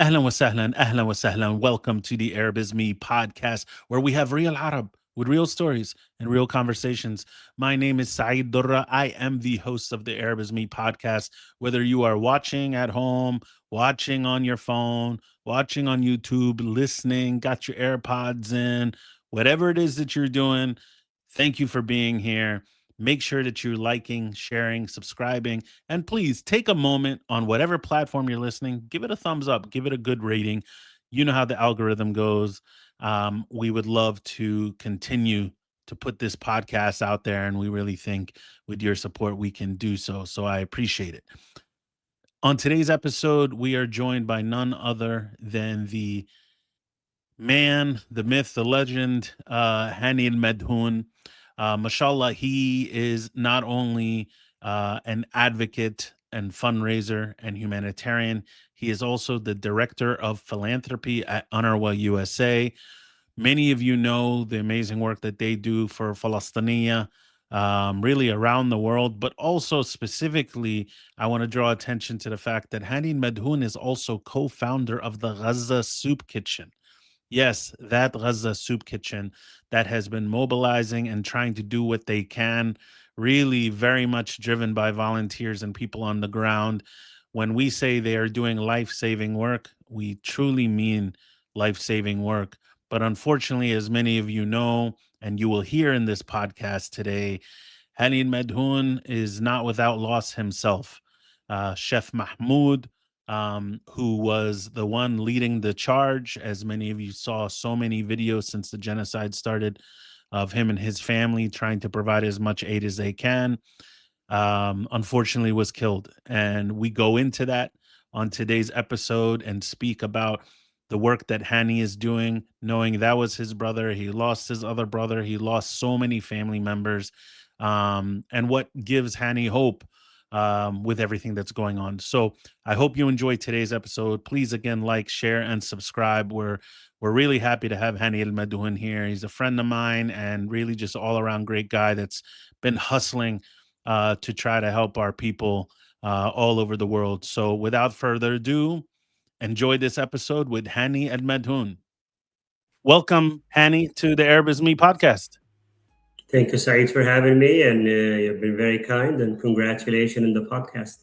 Ahlan wa sahlan. Welcome to the Arab is Me podcast, where we have real Arab with real stories and real conversations. My name is Saeed Durra. I am the host of the Arab is Me podcast. Whether you are watching at home, watching on your phone, watching on YouTube, listening, got your AirPods in, whatever it is that you're doing, thank you for being here. Make sure that you're liking, sharing, subscribing, and please take a moment on whatever platform you're listening, give it a thumbs up, give it a good rating. You know how the algorithm goes. We would love to continue to put this podcast out there, and we really think with your support we can do so. So I appreciate it. On today's episode, we are joined by none other than the man, the myth, the legend, Hani Almadhoun. Mashallah, he is not only an advocate and fundraiser and humanitarian, he is also the director of philanthropy at UNRWA USA. Many of you know the amazing work that they do for Palestinian, really around the world, but also specifically, I want to draw attention to the fact that Hani Almadhoun is also co founder of the Gaza Soup Kitchen. Yes, that Gaza Soup Kitchen that has been mobilizing and trying to do what they can, really very much driven by volunteers and people on the ground. When we say they are doing life saving work, we truly mean life saving work. But unfortunately, as many of you know, and you will hear in this podcast today, Hani Medhoun is not without loss himself. Chef Mahmoud, who was the one leading the charge. As many of you saw, so many videos since the genocide started of him and his family trying to provide as much aid as they can. Unfortunately, was killed, and we go into that on today's episode and speak about the work that Hani is doing, knowing that was his brother. He lost his other brother. He lost so many family members, and what gives Hani hope with everything that's going on. So I hope you enjoyed today's episode. Please again like, share, and subscribe. We're really happy to have Hani El Madouin here. He's a friend of mine and really just all around great guy that's been hustling to try to help our people all over the world. So without further ado, enjoy this episode with Hani El Madhoun. Welcome, Hani, to the Arab is Me podcast. Thank you, Saeed, for having me, and you've been very kind. And congratulations on the podcast.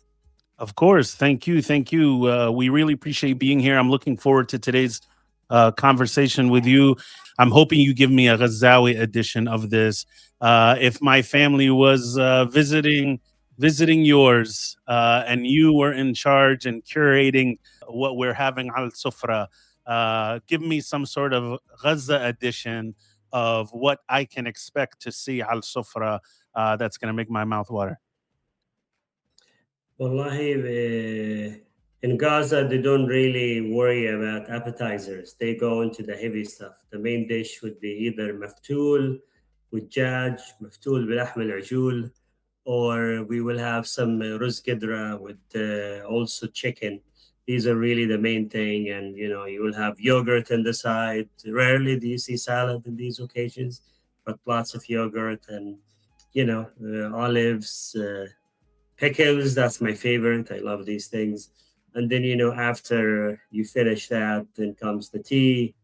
Of course. Thank you. Thank you. We really appreciate being here. I'm looking forward to today's conversation with you. I'm hoping you give me a Ghazawi edition of this. If my family was visiting yours and you were in charge and curating what we're having al sufra, give me some sort of Gaza edition of what I can expect to see al sufra that's going to make my mouth water. Wallahi, in Gaza, they don't really worry about appetizers. They go into the heavy stuff. The main dish would be either maftool with djaj, maftool بلحم العجول, or we will have some ruz qidra with also chicken. These are really the main thing, and you will have yogurt on the side. Rarely do you see salad in these occasions, but lots of yogurt and olives, pickles. That's my favorite. I love these things. And then after you finish that, then comes the tea,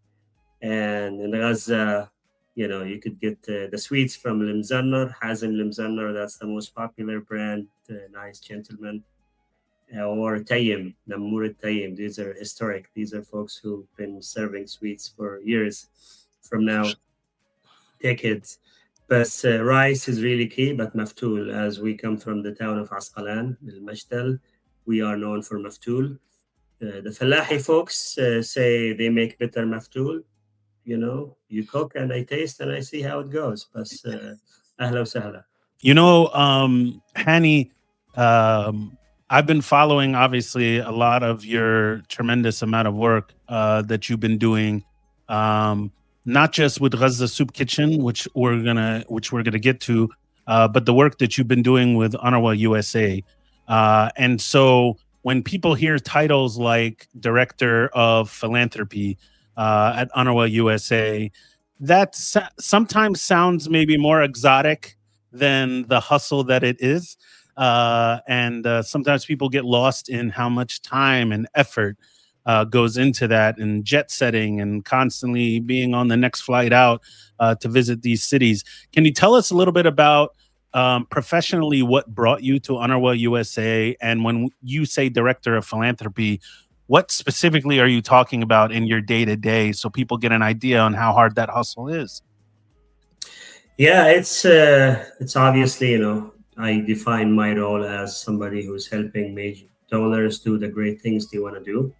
and in Gaza, you could get the sweets from Limzannar, Hazem Limzannar. That's the most popular brand. Nice gentleman. Or Tayyim, Namur Tayyim. These are historic. These are folks who've been serving sweets for years from now, decades. But rice is really key, but maftul, as we come from the town of Asqalan, Al Majdal, we are known for maftul. The Falahi folks say they make better maftul. You cook and I taste and I see how it goes. But ahla wa sahla. Hani, I've been following obviously a lot of your tremendous amount of work that you've been doing, um, not just with Gaza Soup Kitchen, which we're gonna get to, but the work that you've been doing with UNRWA USA. And so when people hear titles like Director of Philanthropy at UNRWA USA, that sometimes sounds maybe more exotic than the hustle that it is. And sometimes people get lost in how much time and effort goes into that, and jet setting and constantly being on the next flight out to visit these cities. Can you tell us a little bit about professionally what brought you to UNRWA USA? And when you say director of philanthropy, what specifically are you talking about in your day to day so people get an idea on how hard that hustle is? Yeah, it's obviously, I define my role as somebody who's helping major donors do the great things they want to do.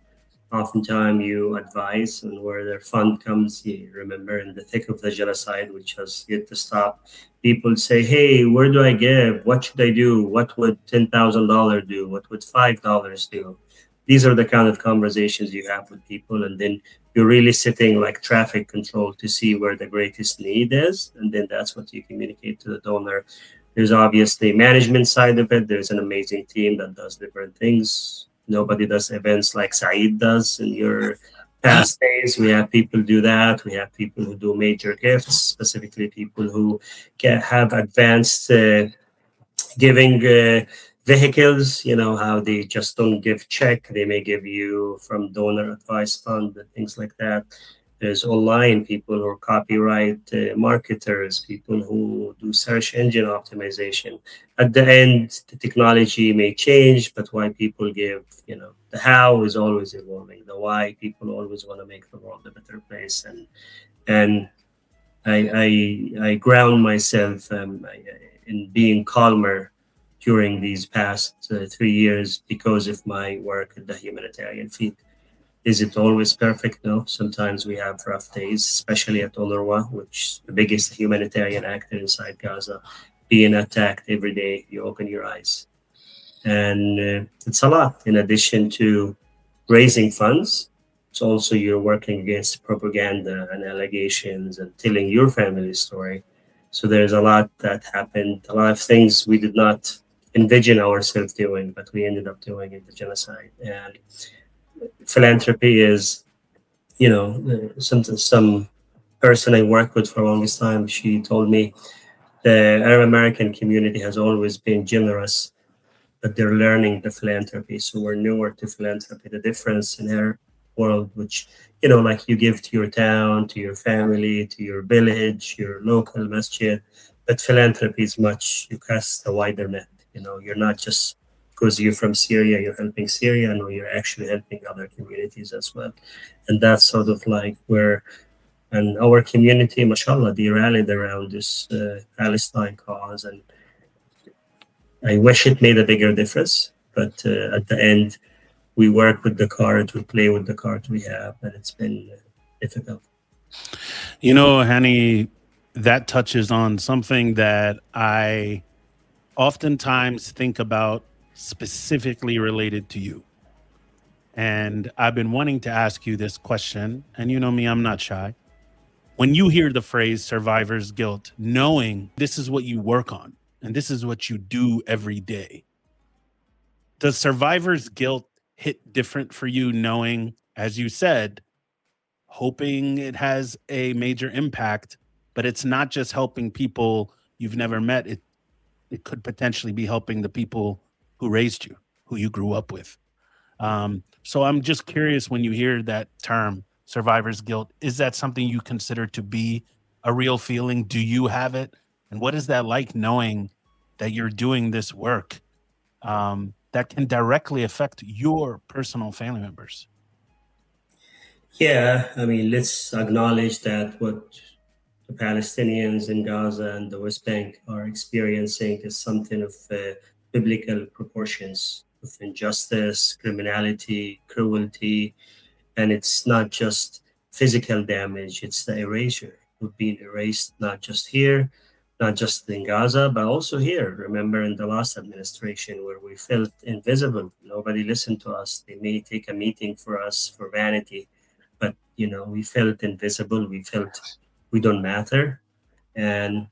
Oftentimes, you advise on where their fund comes. You remember in the thick of the genocide, which has yet to stop, people say, "Hey, where do I give? What should I do? What would $10,000 do? What would $5 do?" These are the kind of conversations you have with people, and then you're really sitting like traffic control to see where the greatest need is, and then that's what you communicate to the donor. There's obviously management side of it. There's an amazing team that does different things. Nobody does events like Saeed does in your past days. We have people do that. We have people who do major gifts, specifically people who have advanced giving vehicles. You know how they just don't give check; they may give you from donor advice fund and things like that. There's online people who are copyright marketers, people who do search engine optimization. At the end, the technology may change, but why people give, the how is always evolving. The why, people always want to make the world a better place, and I ground myself in being calmer during these past 3 years because of my work at the humanitarian field. Is it always perfect? No. Sometimes we have rough days, especially at UNRWA, which is the biggest humanitarian actor inside Gaza, being attacked every day. You open your eyes. And it's a lot. In addition to raising funds, it's also you're working against propaganda and allegations and telling your family's story. So there's a lot that happened, a lot of things we did not envision ourselves doing, but we ended up doing in the genocide. And philanthropy is, some person I worked with for the longest time, she told me the Arab American community has always been generous, but they're learning the philanthropy. So we're newer to philanthropy. The difference in our world, which, like you give to your town, to your family, to your village, your local masjid, but philanthropy is much, you cast a wider net. You're not just because you're from Syria, you're helping Syria, no, you're actually helping other communities as well. And that's sort of like where, and our community, mashallah, they rallied around this Palestine cause. And I wish it made a bigger difference, but at the end, we work with the cards, we play with the cards we have, and it's been difficult. Hani, that touches on something that I oftentimes think about specifically related to you. And I've been wanting to ask you this question. And you know me, I'm not shy. When you hear the phrase survivor's guilt, knowing this is what you work on and this is what you do every day, does survivor's guilt hit different for you, knowing, as you said, hoping it has a major impact, but it's not just helping people you've never met. It could potentially be helping the people who raised you, who you grew up with. So I'm just curious, when you hear that term, survivor's guilt, is that something you consider to be a real feeling? Do you have it? And what is that like, knowing that you're doing this work that can directly affect your personal family members? Yeah, I mean, let's acknowledge that what the Palestinians in Gaza and the West Bank are experiencing is something of biblical proportions of injustice, criminality, cruelty, and it's not just physical damage, it's the erasure. We've been erased not just here, not just in Gaza, but also here. Remember in the last administration where we felt invisible, nobody listened to us. They may take a meeting for us for vanity, but we felt invisible. We felt we don't matter, and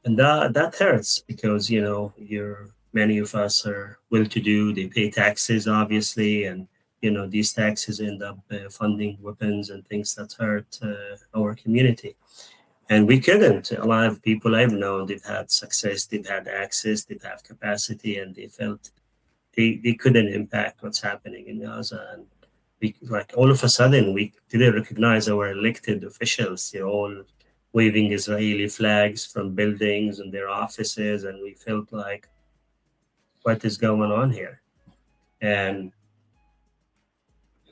that hurts because you're many of us are well-to-do. They pay taxes, obviously, and these taxes end up funding weapons and things that hurt our community. And we couldn't. A lot of people I've known, they've had success, they've had access, they've had capacity, and they felt they couldn't impact what's happening in Gaza. like all of a sudden we didn't recognize our elected officials. They're all waving Israeli flags from buildings and their offices, and we felt like, what is going on here? And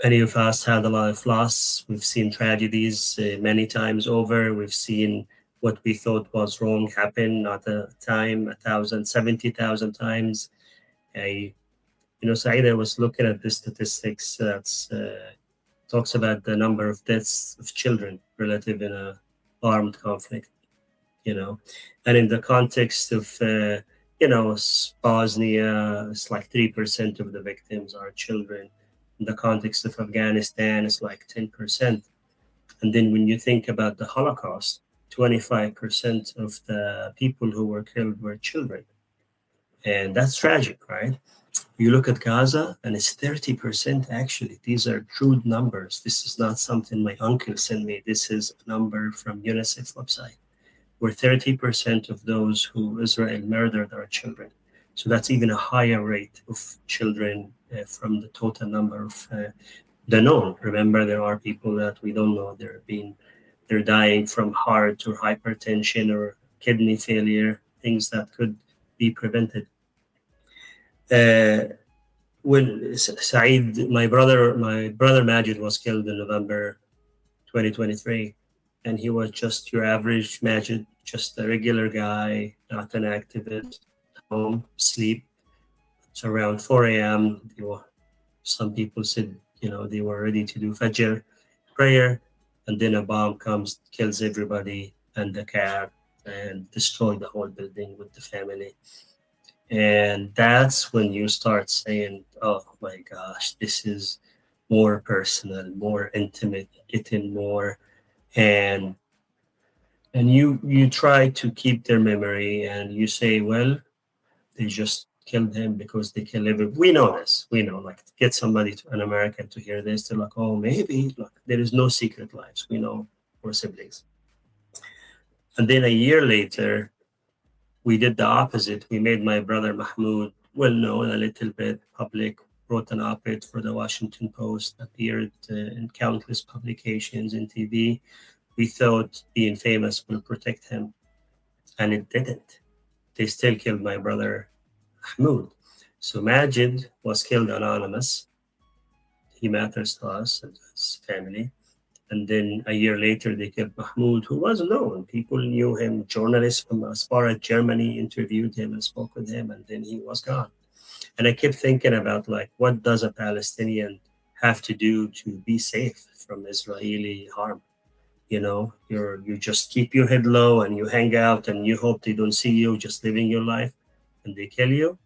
many of us had a lot of loss. We've seen tragedies many times over. We've seen what we thought was wrong happen, not a time, 70,000 times. I, Saeed, I was looking at the statistics that's talks about the number of deaths of children relative in a armed conflict, you know, and in the context of Bosnia, it's like 3% of the victims are children. In the context of Afghanistan, it's like 10%. And then when you think about the Holocaust, 25% of the people who were killed were children. And that's tragic, right? You look at Gaza and it's 30% actually. These are true numbers. This is not something my uncle sent me. This is a number from UNICEF website, where 30% of those who Israel murdered are children. So that's even a higher rate of children from the total number of the known. Remember, there are people that we don't know. They're dying from heart or hypertension or kidney failure, things that could be prevented. Uh, when Saeed, my brother Majid was killed in November 2023, and he was just your average Majid, just a regular guy, not an activist, home, sleep. It's around 4 a.m. Some people said, they were ready to do Fajr prayer, and then a bomb comes, kills everybody and the cat, and destroy the whole building with the family. And that's when you start saying, oh my gosh, this is more personal, more intimate, getting more. And you try to keep their memory and you say, well, they just killed him because they kill every. We know this. We know, like, get somebody an American to hear this. They're like, oh, maybe. Look, there is no secret lives. We know we're siblings. And then a year later, we did the opposite. We made my brother Mahmoud well known a little bit, public, wrote an op-ed for the Washington Post, appeared in countless publications in TV. We thought being famous will protect him, and it didn't. They still killed my brother Mahmoud. So Majid was killed anonymous. He matters to us and to his family. And then a year later, they killed Mahmoud, who was known. People knew him. Journalists from as far as Germany interviewed him and spoke with him, and then he was gone. And I kept thinking about, like, what does a Palestinian have to do to be safe from Israeli harm? You just keep your head low and you hang out and you hope they don't see you, just living your life, and they kill you.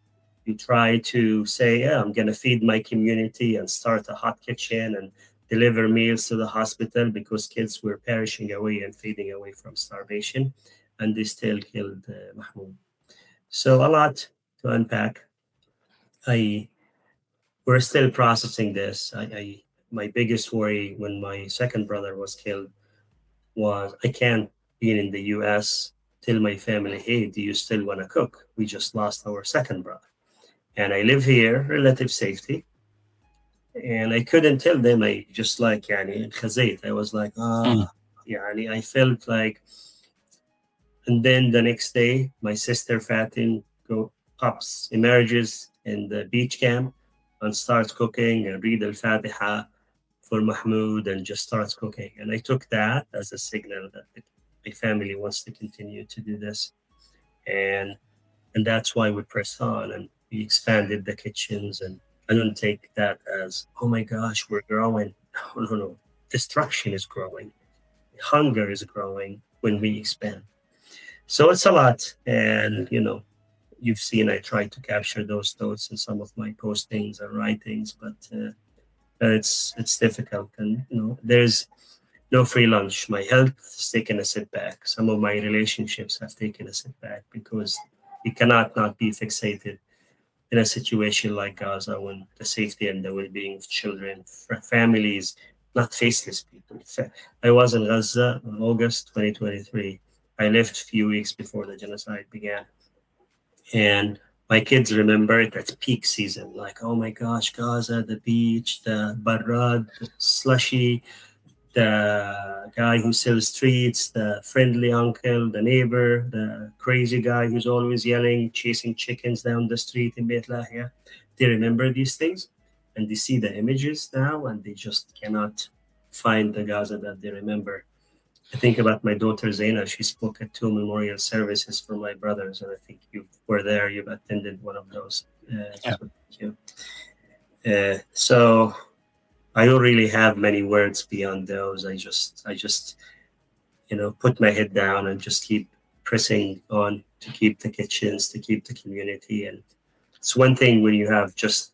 You try to say, yeah, I'm going to feed my community and start a hot kitchen and deliver meals to the hospital because kids were perishing away and fading away from starvation. And they still killed Mahmoud. So a lot to unpack. I We're still processing this. My biggest worry when my second brother was killed was I can't be in the US, tell my family, hey, do you still want to cook? We just lost our second brother. And I live here, relative safety. And I couldn't tell them. I just like, يعني خزيت. I was like, Mm. يعني I felt like. And then the next day, my sister Fatin pops, emerges in the beach camp and starts cooking and read Al-Fatiha for Mahmoud and just starts cooking. And I took that as a signal that my family wants to continue to do this. And that's why we pressed on and we expanded the kitchens. And I don't take that as, oh my gosh, we're growing. No, no, no. Destruction is growing. Hunger is growing when we expand. So it's a lot. And, you've seen I try to capture those thoughts in some of my postings and writings, but it's difficult. And, there's no free lunch. My health has taken a setback. Some of my relationships have taken a setback because you cannot not be fixated in a situation like Gaza when the safety and the well-being of children, families, not faceless people. I was in Gaza in August 2023. I left a few weeks before the genocide began. And My kids remember it at peak season, like, oh my gosh, Gaza, the beach, the barad, the slushy, the guy who sells treats, the friendly uncle, the neighbor, the crazy guy who's always yelling, chasing chickens down the street in Beit Lahia. They remember these things and they see the images now and they just cannot find the Gaza that they remember. I think about my daughter Zaina. She spoke at two memorial services for my brothers, and I think you were there. You've attended one of those. Yeah. So thank you. So I don't really have many words beyond those. I just put my head down and just keep pressing on to keep the kitchens, to keep the community. And it's one thing when you have just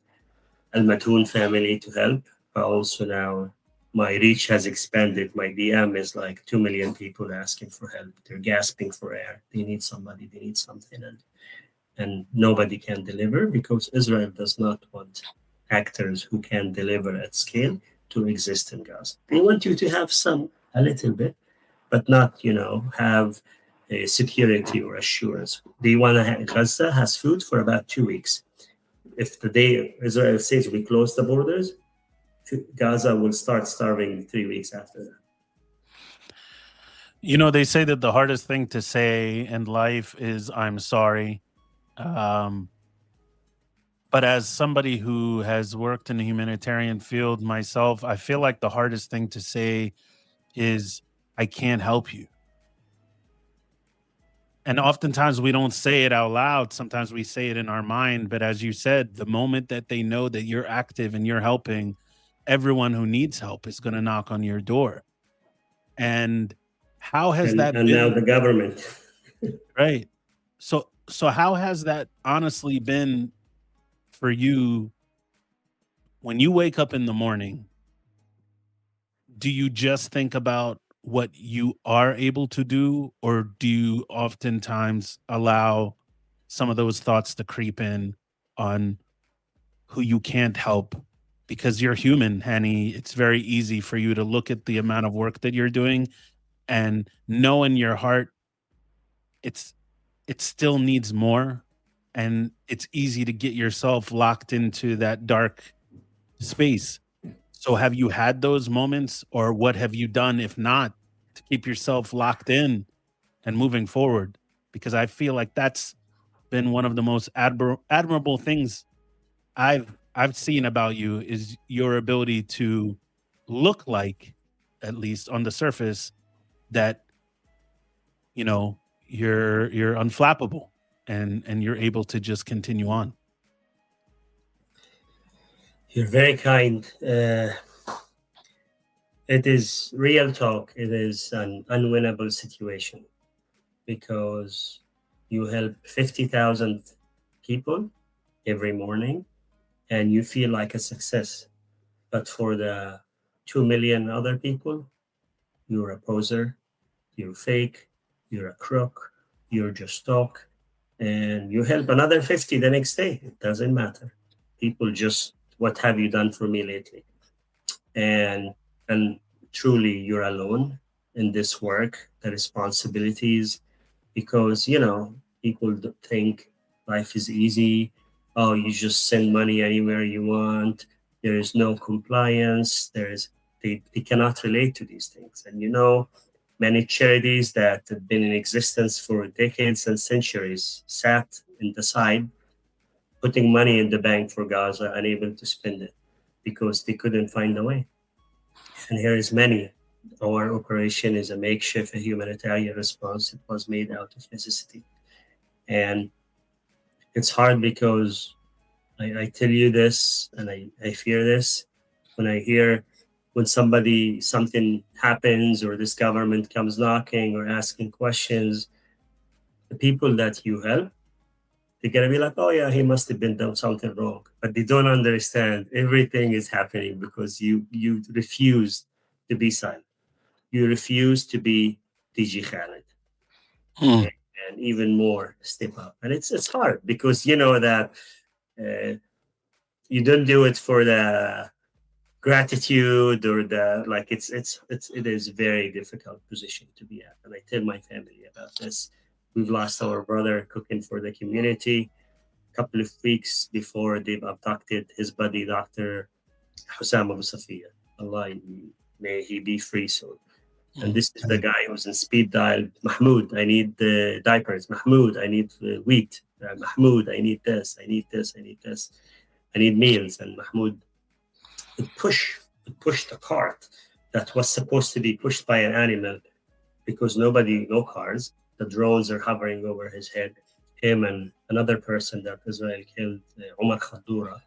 Almadhoun family to help, but also now my reach has expanded. My DM is like 2 million people asking for help. They're gasping for air. They need somebody, they need something. And nobody can deliver because Israel does not want actors who can deliver at scale to exist in Gaza. They want you to have some, a little bit, but not, have a security or assurance. They want to have, Gaza has food for about 2 weeks. If the day Israel says we close the borders, Gaza will start starving 3 weeks after that. They say that the hardest thing to say in life is "I'm sorry." Um, but as somebody who has worked in the humanitarian field myself, I feel like the hardest thing to say is "I can't help you." And oftentimes we don't say it out loud. Sometimes we say it in our mind. But as you said, the moment that they know that you're active and you're helping, everyone who needs help is going to knock on your door. And how has that And now been? the government. Right. So how has that honestly been for you when you wake up in the morning? Do you just think about what you are able to do, or do you oftentimes allow some of those thoughts to creep in on who you can't help? Because you're human, Hani. It's very easy for you to look at the amount of work that you're doing and know in your heart it's it still needs more, and it's easy to get yourself locked into that dark space. So have you had those moments, or what have you done if not to keep yourself locked in and moving forward? Because I feel like that's been one of the most admirable things I've seen about you is your ability to look like, at least on the surface, that you're unflappable and you're able to just continue on. You're very kind. It is real talk. It is an unwinnable situation because you help 50,000 people every morning and you feel like a success. But for the 2 million other people, you're a poser, you're fake, you're a crook, you're just talk, and you help another 50 the next day. It doesn't matter. People just, what have you done for me lately? And truly you're alone in this work, the responsibilities, because people think life is easy. Oh, you just send money anywhere you want. There is no compliance. They cannot relate to these things. And many charities that have been in existence for decades and centuries sat in the side, putting money in the bank for Gaza, unable to spend it because they couldn't find a way. And here is many. Our operation is a makeshift, a humanitarian response. It was made out of necessity. And it's hard because I tell you this and I fear this when I hear when something happens or this government comes knocking or asking questions, the people that you help, they're gonna be like, oh yeah, he must have been done something wrong. But they don't understand everything is happening because you refuse to be silent. You refuse to be DG Khaled, Hmm. and even more step up. And it's hard because you know that uh, you don't do it for the gratitude or the like. It is a very difficult position to be at. And I tell my family about this. We've lost our brother cooking for the community. couple of weeks before they've abducted his buddy, Dr. Hussam Abu Safiya. Allah, may he be free soon. And this is the guy who's in speed dial. Mahmoud, I need the diapers. Mahmoud, I need wheat. Mahmoud, I need this. I need this. I need this. I need meals. And Mahmoud would push the cart that was supposed to be pushed by an animal because no cars. The drones are hovering over his head. Him and another person that Israel killed, Omar Khadoura,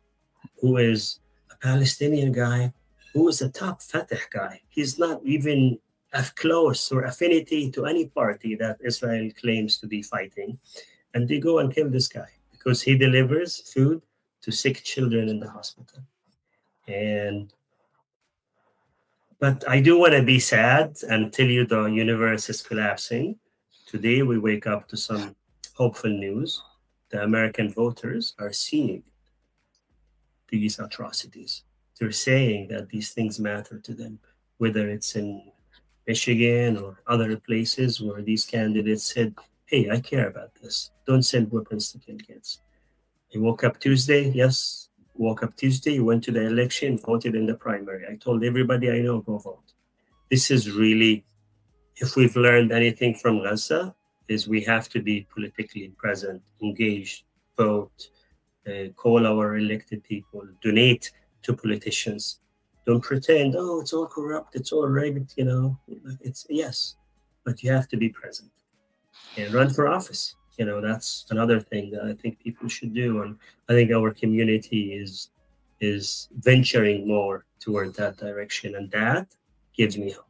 who is a Palestinian guy, who is a top Fatah guy. He's not even close or affinity to any party that Israel claims to be fighting. And they go and kill this guy because he delivers food to sick children in the hospital. And but I do want to be sad and tell you the universe is collapsing. Today we wake up to some hopeful news. The American voters are seeing these atrocities. They're saying that these things matter to them, whether it's in Michigan or other places where these candidates said, hey, I care about this. Don't send weapons to kill kids. You woke up Tuesday, yes. Woke up Tuesday, you went to the election, voted in the primary. I told everybody I know, go vote. This is really, if we've learned anything from Gaza, is we have to be politically present, engaged, vote, call our elected people, donate to politicians. Don't pretend, oh, it's all corrupt, it's all rigged, It's yes, but you have to be present and run for office. That's another thing that I think people should do, and I think our community is venturing more toward that direction, and that gives me hope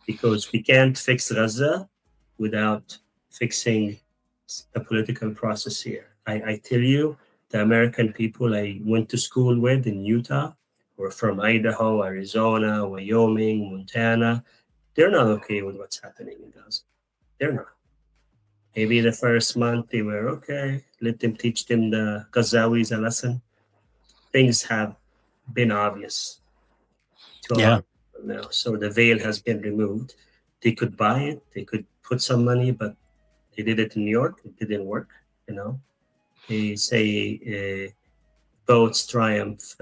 because we can't fix Gaza without fixing the political process here. I tell you, the American people I went to school with in Utah or from Idaho, Arizona, Wyoming, Montana, they're not okay with what's happening in Gaza. They're not. Maybe the first month they were okay. Let them teach them the Gazawis a lesson. Things have been obvious to a lot Yeah. of people now. So the veil has been removed. They could buy it. They could put some money, but they did it in New York. It didn't work. They say votes triumph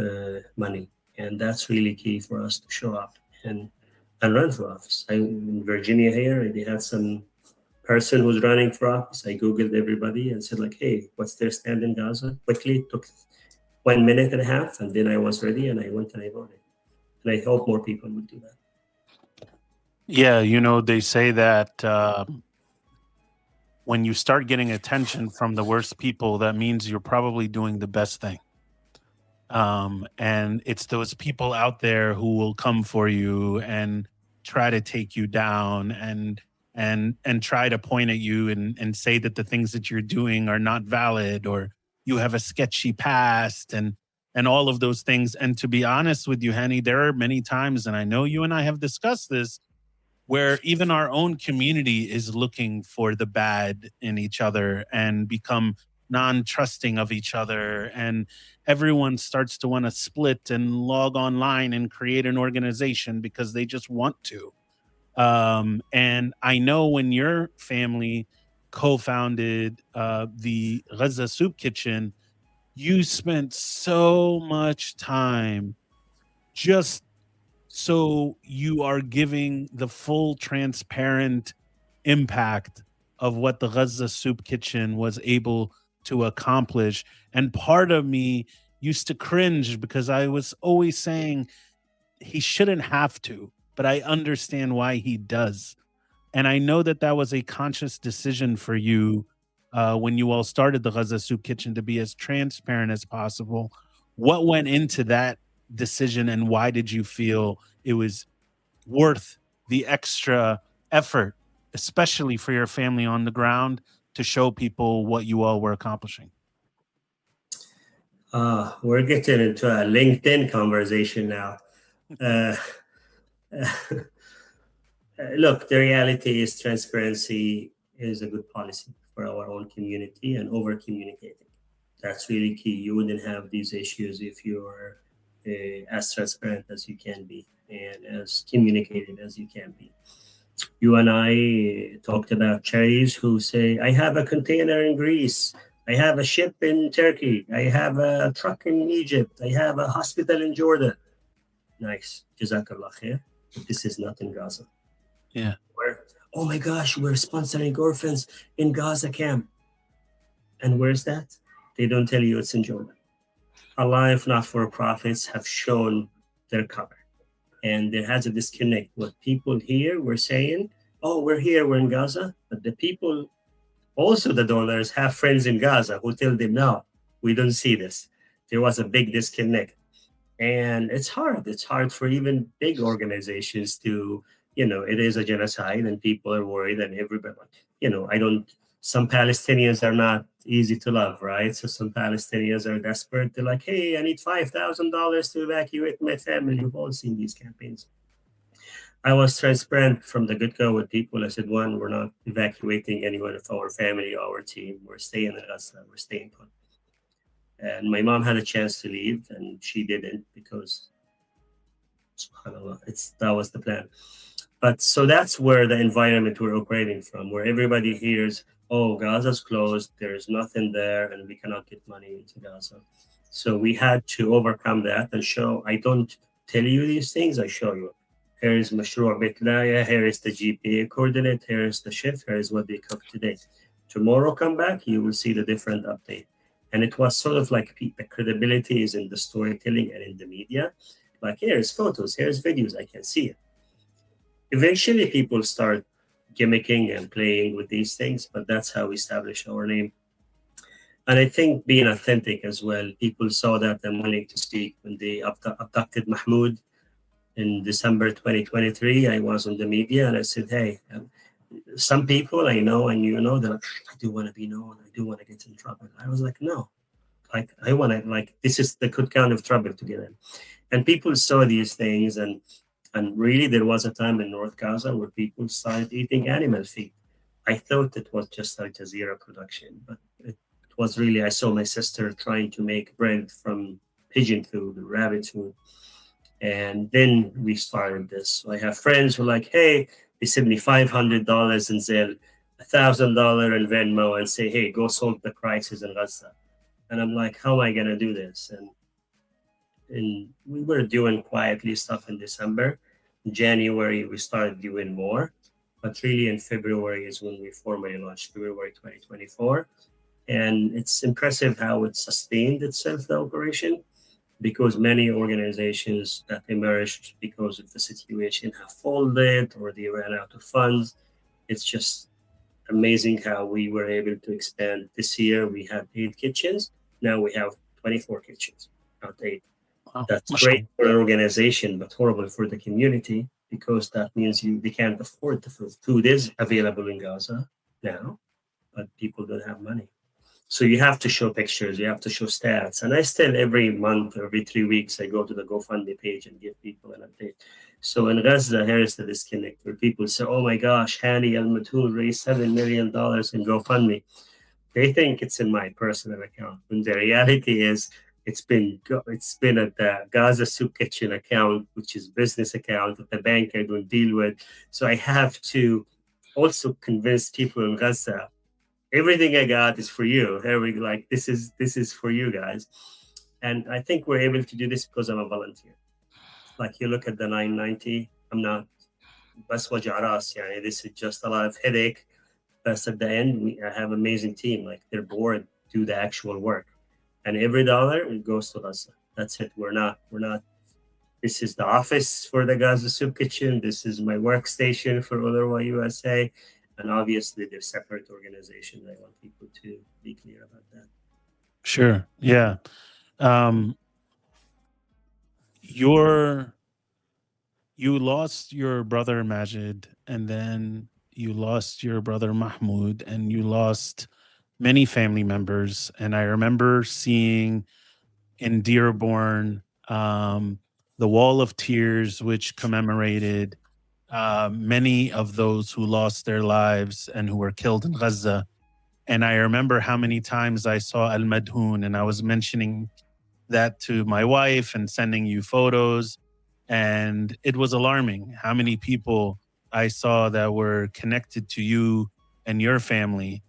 money, and that's really key for us to show up and run for office. In Virginia here, they had some person who's running for office. I googled everybody and said like, "Hey, what's their stand in Gaza?" Quickly took 1 minute and a half, and then I was ready and I went and I voted. And I hope more people would do that. Yeah, they say that when you start getting attention from the worst people, that means you're probably doing the best thing. And it's those people out there who will come for you and try to take you down and try to point at you and say that the things that you're doing are not valid or you have a sketchy past and all of those things. And to be honest with you, Henny, there are many times, and I know you and I have discussed this, where even our own community is looking for the bad in each other and become non-trusting of each other, and everyone starts to want to split and log online and create an organization because they just want to. And I know when your family co-founded the Gaza Soup Kitchen, you spent so much time just so you are giving the full transparent impact of what the Gaza Soup Kitchen was able to accomplish. And part of me used to cringe because I was always saying he shouldn't have to, but I understand why he does. And I know that that was a conscious decision for you when you all started the Gaza Soup Kitchen to be as transparent as possible. What went into that decision, and why did you feel it was worth the extra effort, especially for your family on the ground, to show people what you all were accomplishing? We're getting into a LinkedIn conversation now. Uh, Look, the reality is transparency is a good policy for our own community and over communicating. That's really key. You wouldn't have these issues if you're as transparent as you can be and as communicated as you can be. You and I talked about charities who say, I have a container in Greece. I have a ship in Turkey. I have a truck in Egypt. I have a hospital in Jordan. Nice. Jazakallah khair. But this is not in Gaza. Yeah. Where, oh my gosh, we're sponsoring orphans in Gaza camp. And where's that? They don't tell you it's in Jordan. A lot of not-for-profits have shown their color. And there has a disconnect. What people here were saying, oh, we're here, we're in Gaza. But the people, also the donors, have friends in Gaza who tell them, no, we don't see this. There was a big disconnect. And it's hard. It's hard for even big organizations to, it is a genocide and people are worried and everybody, I don't, some Palestinians are not easy to love, right? So some Palestinians are desperate. They're like, hey, I need $5,000 to evacuate my family. You've all seen these campaigns. I was transparent from the get go with people. I said, one, we're not evacuating anyone of our family, our team. We're staying in Gaza. We're staying put. And my mom had a chance to leave, and she didn't because, subhanAllah, that was the plan. But so that's where the environment we're operating from, where everybody hears, oh, Gaza's closed, there's nothing there, and we cannot get money into Gaza. So we had to overcome that and show, I don't tell you these things, I show you. Here is Mashru' Bitlaya, here is the GPA coordinate, here is the shift, here is what they cooked today. Tomorrow come back, you will see the different update. And it was sort of like the credibility is in the storytelling and in the media. Like, here's photos, here's videos, I can see it. Eventually, people start gimmicking and playing with these things, but that's how we establish our name. And I think being authentic as well, people saw that I'm willing to speak. When they abducted Mahmoud in December 2023, I was on the media and I said, hey, some people I know and they're like, I do want to be known. I do want to get in trouble. I was like, no, like I want to, like, this is the good kind of trouble to get in. And people saw these things and really there was a time in North Gaza where people started eating animal feed. I thought it was just Al Jazeera production, but it was really, I saw my sister trying to make bread from pigeon food, rabbit food. And then we started this. So I have friends who are like, hey, they send me $500 in Zelle, $1,000 in Venmo, and say, hey, go solve the crisis in Gaza. And I'm like, how am I going to do this? And we were doing quietly stuff in December. In January, we started doing more. But really in February is when we formally launched, February 2024. And it's impressive how it sustained itself, the operation, because many organizations that emerged because of the situation have folded or they ran out of funds. It's just amazing how we were able to expand. This year we had 8 kitchens. Now we have 24 kitchens, not 8. Wow. That's great Mashallah. for an organization, but horrible for the community because that means they can't afford the food. Food is available in Gaza now, but people don't have money. So you have to show pictures, you have to show stats. And I still every month, every 3 weeks, I go to the GoFundMe page and give people an update. So in Gaza, here is the disconnect where people say, oh my gosh, Hani Almadhoun raised $7 million in GoFundMe. They think it's in my personal account. When the reality is it's been at the Gaza Soup Kitchen account, which is business account that the bank I don't deal with. So I have to also convince people in Gaza everything I got is for you. Here we like this is for you guys. And I think we're able to do this because I'm a volunteer. Like you look at the 990, I'm not بس وجع راس يعني this is just a lot of headache. But at the end I have amazing team. Like they're bored, do the actual work. And every dollar it goes to us. That's it. We're not this is the office for the Gaza Soup Kitchen. This is my workstation for UNRWA USA. And obviously, they're separate organizations. I want people to be clear about that. Sure. Yeah. Um, your you lost your brother Majid, and then you lost your brother Mahmoud, and you lost many family members. And I remember seeing in Dearborn the Wall of Tears, which commemorated many of those who lost their lives and who were killed in Gaza. And I remember how many times I saw Al Madhoun, and I was mentioning that to my wife and sending you photos. And it was alarming how many people I saw that were connected to you and your family.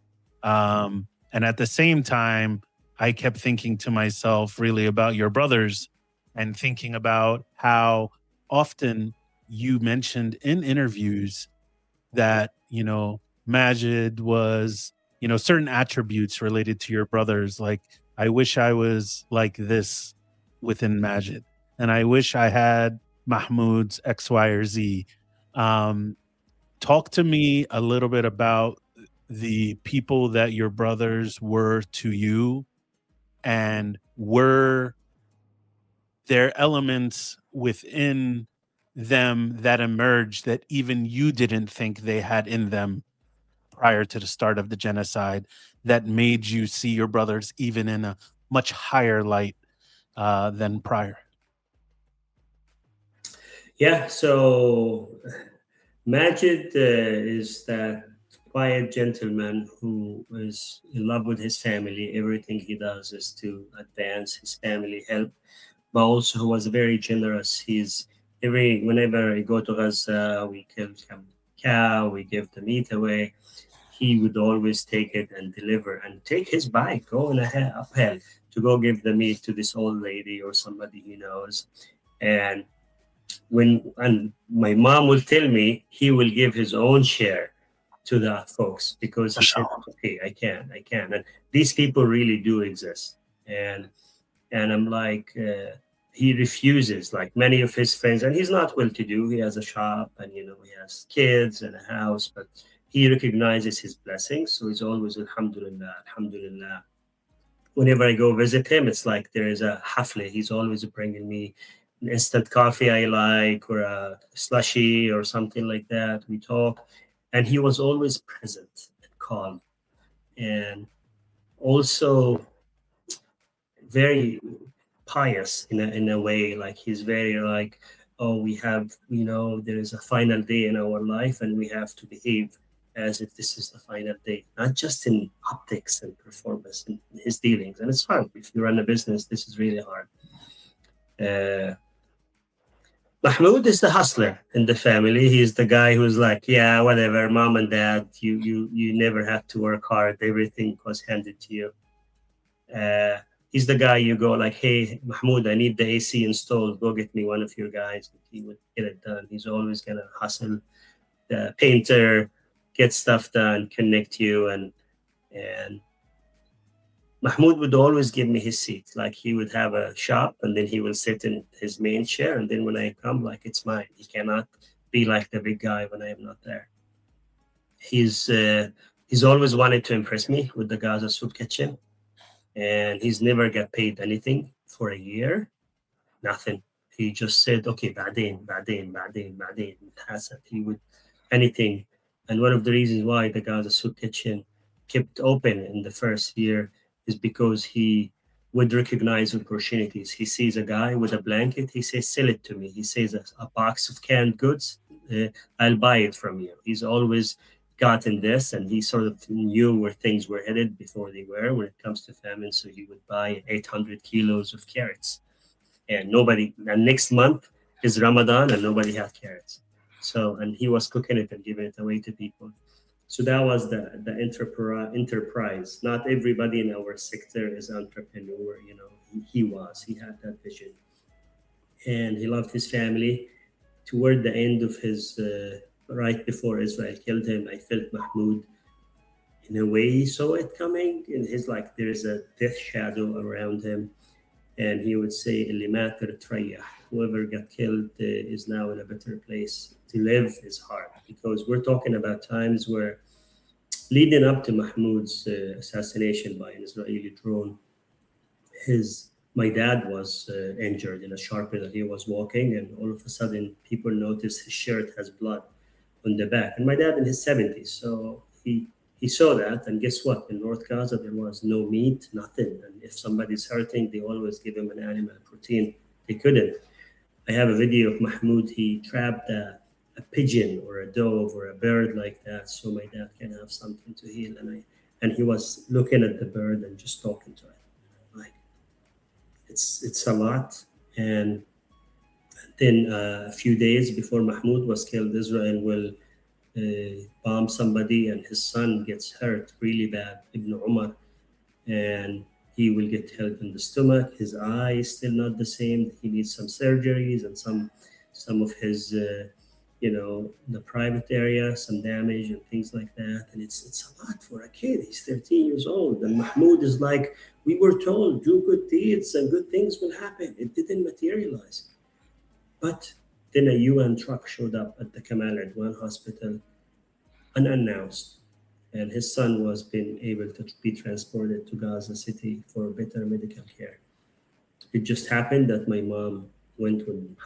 And at the same time, I kept thinking to myself really about your brothers and thinking about how often you mentioned in interviews that, Majid was, certain attributes related to your brothers. Like, I wish I was like this within Majid. And I wish I had Mahmoud's X, Y, or Z. Um, Talk to me a little bit about the people that your brothers were to you, and were there elements within them that emerged that even you didn't think they had in them prior to the start of the genocide, that made you see your brothers even in a much higher light than prior? Yeah, so Majid is that quiet gentleman who is in love with his family. Everything he does is to advance his family, help, but also who was very generous. He's every whenever I go to Gaza, we kill some cow, we give the meat away. He would always take it and deliver and take his bike, go on uphill to go give the meat to this old lady or somebody he knows. And my mom will tell me he will give his own share to the folks because he said, Mashallah. okay, I can. And these people really do exist. And I'm like, he refuses, like many of his friends, and he's not well to do. He has a shop and, he has kids and a house, but he recognizes his blessings. So he's always, Alhamdulillah, Alhamdulillah. Whenever I go visit him, it's like there is a hafle. He's always bringing me an instant coffee I like, or a slushy or something like that. We talk. And he was always present and calm. And also very pious in a way, like he's very like, oh, we have, there is a final day in our life and we have to behave as if this is the final day, not just in optics and performance in his dealings. And it's hard if you run a business. This is really hard. uh, Mahmoud is the hustler in the family. He's the guy who's like, yeah, whatever, mom and dad, you never have to work hard, everything was handed to you. Uh, he's the guy you go like, hey, Mahmoud, I need the AC installed. Go get me one of your guys. He would get it done. He's always gonna hustle. The painter, get stuff done, connect you, and Mahmoud would always give me his seat. Like he would have a shop, and then he will sit in his main chair, and then when I come, like it's mine. He cannot be like the big guy when I am not there. He's uh, he's always wanted to impress me with the Gaza Soup Kitchen, and he's never got paid anything for a year. Nothing. He just said, okay, بعدين بعدين بعدين بعدين. Hassan. He would anything. And one of the reasons why the Gaza Soup Kitchen kept open in the first year is because he would recognize opportunities. He sees a guy with a blanket. He says, sell it to me. He says, a box of canned goods. I'll buy it from you. He's always gotten this, and he sort of knew where things were headed before they were when it comes to famine. So he would buy 800 kilos of carrots, and nobody, and next month is Ramadan and nobody had carrots. So, and he was cooking it and giving it away to people. So that was the enterprise. Not everybody in our sector is entrepreneur. He was. He had that vision, and he loved his family. Toward the end of his, right before Israel killed him, I felt Mahmoud, in a way, he saw it coming. In his, like, there is a death shadow around him, and he would say, اللي مات تريح. Whoever got killed is now in a better place. To live is hard, because we're talking about times where, leading up to Mahmoud's assassination by an Israeli drone, his my dad was injured in a sharpie that he was walking, and all of a sudden people noticed his shirt has blood on the back. And my dad in his 70s, so he saw that, and guess what? In North Gaza there was no meat, nothing. And if somebody's hurting, they always give him an animal protein. They couldn't. I have a video of Mahmoud. He trapped a pigeon or a dove or a bird like that, so my dad can have something to heal. And he was looking at the bird and just talking to it. Like, it's a lot. And then a few days before Mahmoud was killed, Israel will bomb somebody, and his son gets hurt really bad. Ibn Umar, and he will get help in the stomach. His eye is still not the same. He needs some surgeries and some of his the private area, some damage and things like that. And it's a lot for a kid. He's 13 years old, and Mahmoud is like, we were told, do good deeds and good things will happen. It didn't materialize. But then a UN truck showed up at the Kamal Adwan hospital unannounced, and his son was being able to be transported to Gaza City for better medical care. It just happened that my mom went with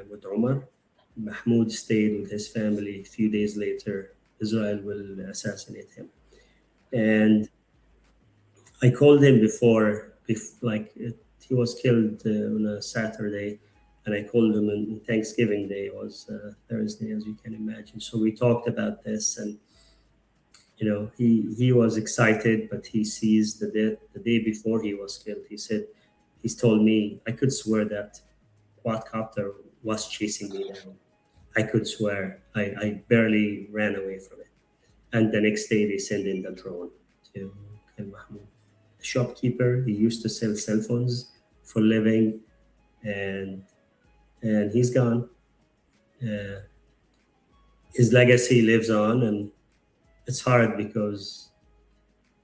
with Omar. Mahmoud stayed with his family. A few days later, Israel will assassinate him. And I called him before, he was killed on a Saturday, and I called him on Thanksgiving Day. It was Thursday, as you can imagine. So we talked about this, and he was excited, but he sees the day before he was killed. He's told me, I could swear that quadcopter was chasing me down. I could swear I barely ran away from it. And the next day they send in the drone to kill Mahmoud. The shopkeeper, he used to sell cell phones for a living, and he's gone. Uh, his legacy lives on, and it's hard because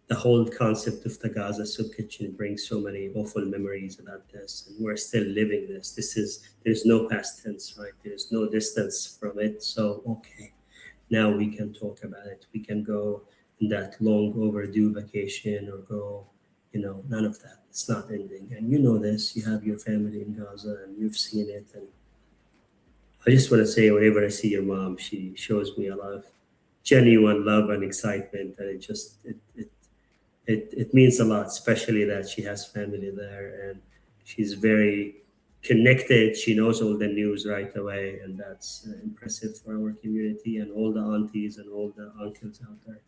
the whole concept of the Gaza Soup Kitchen brings so many awful memories about this, and we're still living this. There's no past tense, right? There's no distance from it. So okay, now we can talk about it. We can go in that long overdue vacation or go, none of that. It's not ending, and you know this. You have your family in Gaza, and you've seen it. And I just want to say, whenever I see your mom, she shows me a lot of genuine love and excitement, and it means a lot, especially that she has family there and she's very connected. She knows all the news right away, and that's impressive for our community and all the aunties and all the uncles out there.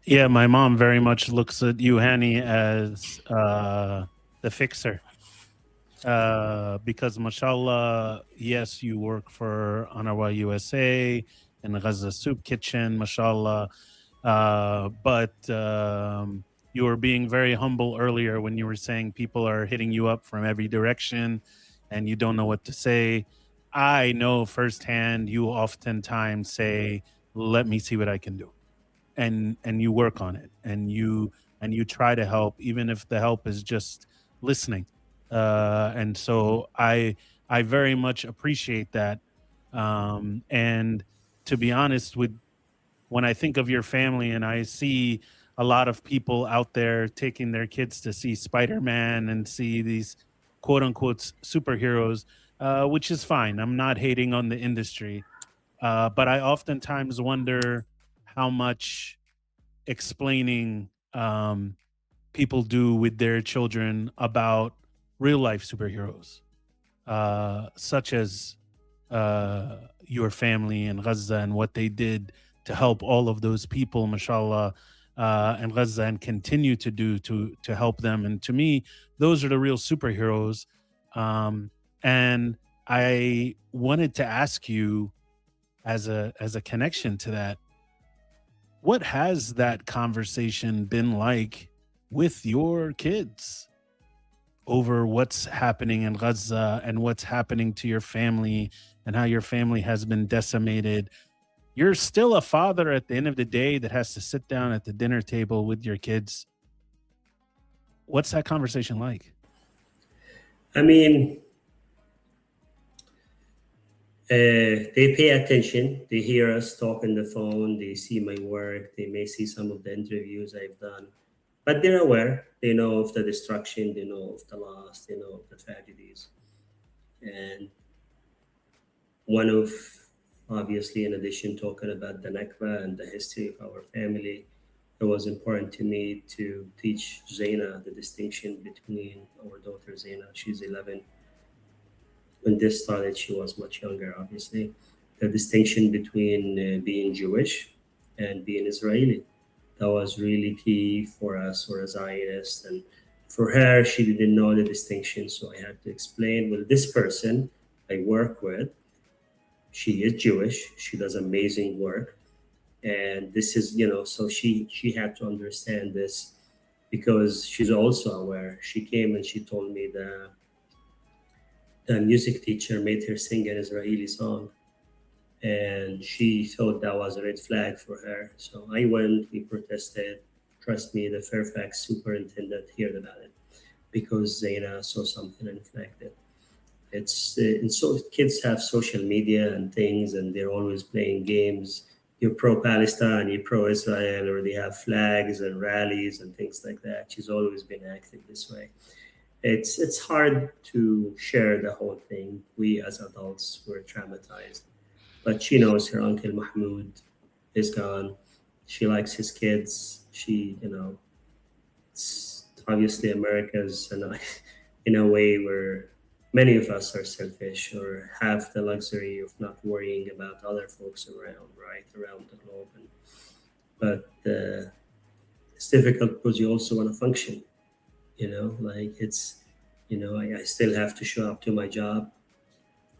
Yeah, my mom very much looks at you, Hani, as the fixer. Because mashallah, yes, you work for UNRWA USA and Gaza Soup Kitchen, mashallah. But you were being very humble earlier when you were saying people are hitting you up from every direction and you don't know what to say. I know firsthand you oftentimes say, let me see what I can do. And you work on it, and you try to help, even if the help is just listening. And so I very much appreciate that. And to be honest, with when I think of your family and I see a lot of people out there taking their kids to see Spider-Man and see these quote unquote superheroes, which is fine. I'm not hating on the industry. But I oftentimes wonder how much explaining people do with their children about real life superheroes, such as your family in Gaza and what they did to help all of those people, mashallah, in Gaza, and continue to do to help them. And to me, those are the real superheroes. And I wanted to ask you, as a connection to that, what has that conversation been like with your kids over what's happening in Gaza and what's happening to your family and how your family has been decimated? You're still a father at the end of the day that has to sit down at the dinner table with your kids. What's that conversation like? I mean, they pay attention. They hear us talk on the phone. They see my work. They may see some of the interviews I've done, but they're aware. They know of the destruction. They know of the loss. They know of the tragedies. And one of, obviously, in addition talking about the Nakba and the history of our family, it was important to me to teach Zaina the distinction between our daughter Zaina. She's 11. When this started, she was much younger, obviously. The distinction between being Jewish and being Israeli. That was really key for us, or a Zionist. And for her, she didn't know the distinction. So I had to explain, well, this person I work with, she is Jewish. She does amazing work. And this is, so she had to understand this because she's also aware. She came and she told me the music teacher made her sing an Israeli song, and she thought that was a red flag for her. So I went, we protested. Trust me, the Fairfax superintendent heard about it because Zaina saw something and flagged it. And so kids have social media and things, and they're always playing games. You're pro Palestine, you're pro Israel, or they have flags and rallies and things like that. She's always been active this way. It's hard to share the whole thing. We as adults were traumatized, but she knows her uncle Mahmoud is gone. She likes his kids. It's obviously America's, and in a way where many of us are selfish or have the luxury of not worrying about other folks around, right, around the globe. But it's difficult because you also want to function. Like I still have to show up to my job.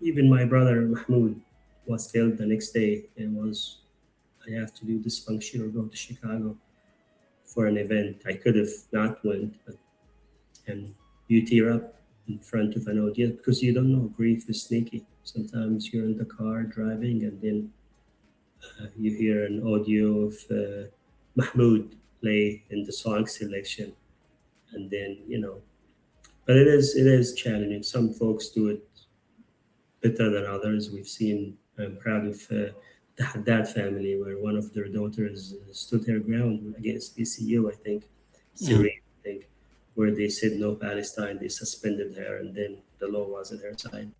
Even my brother Mahmoud was killed the next day, and was I have to do this function or go to Chicago for an event. I could have not went, but and you tear up in front of an audience because you don't know. Grief is sneaky. Sometimes you're in the car driving, and then you hear an audio of Mahmoud play in the song selection, and then But it is challenging. Some folks do it better than others. We've seen. I'm proud of the Haddad family, where one of their daughters stood her ground against PCU, I think, Mm. Syria, I think, where they said no Palestine. They suspended her, and then the law was on her side.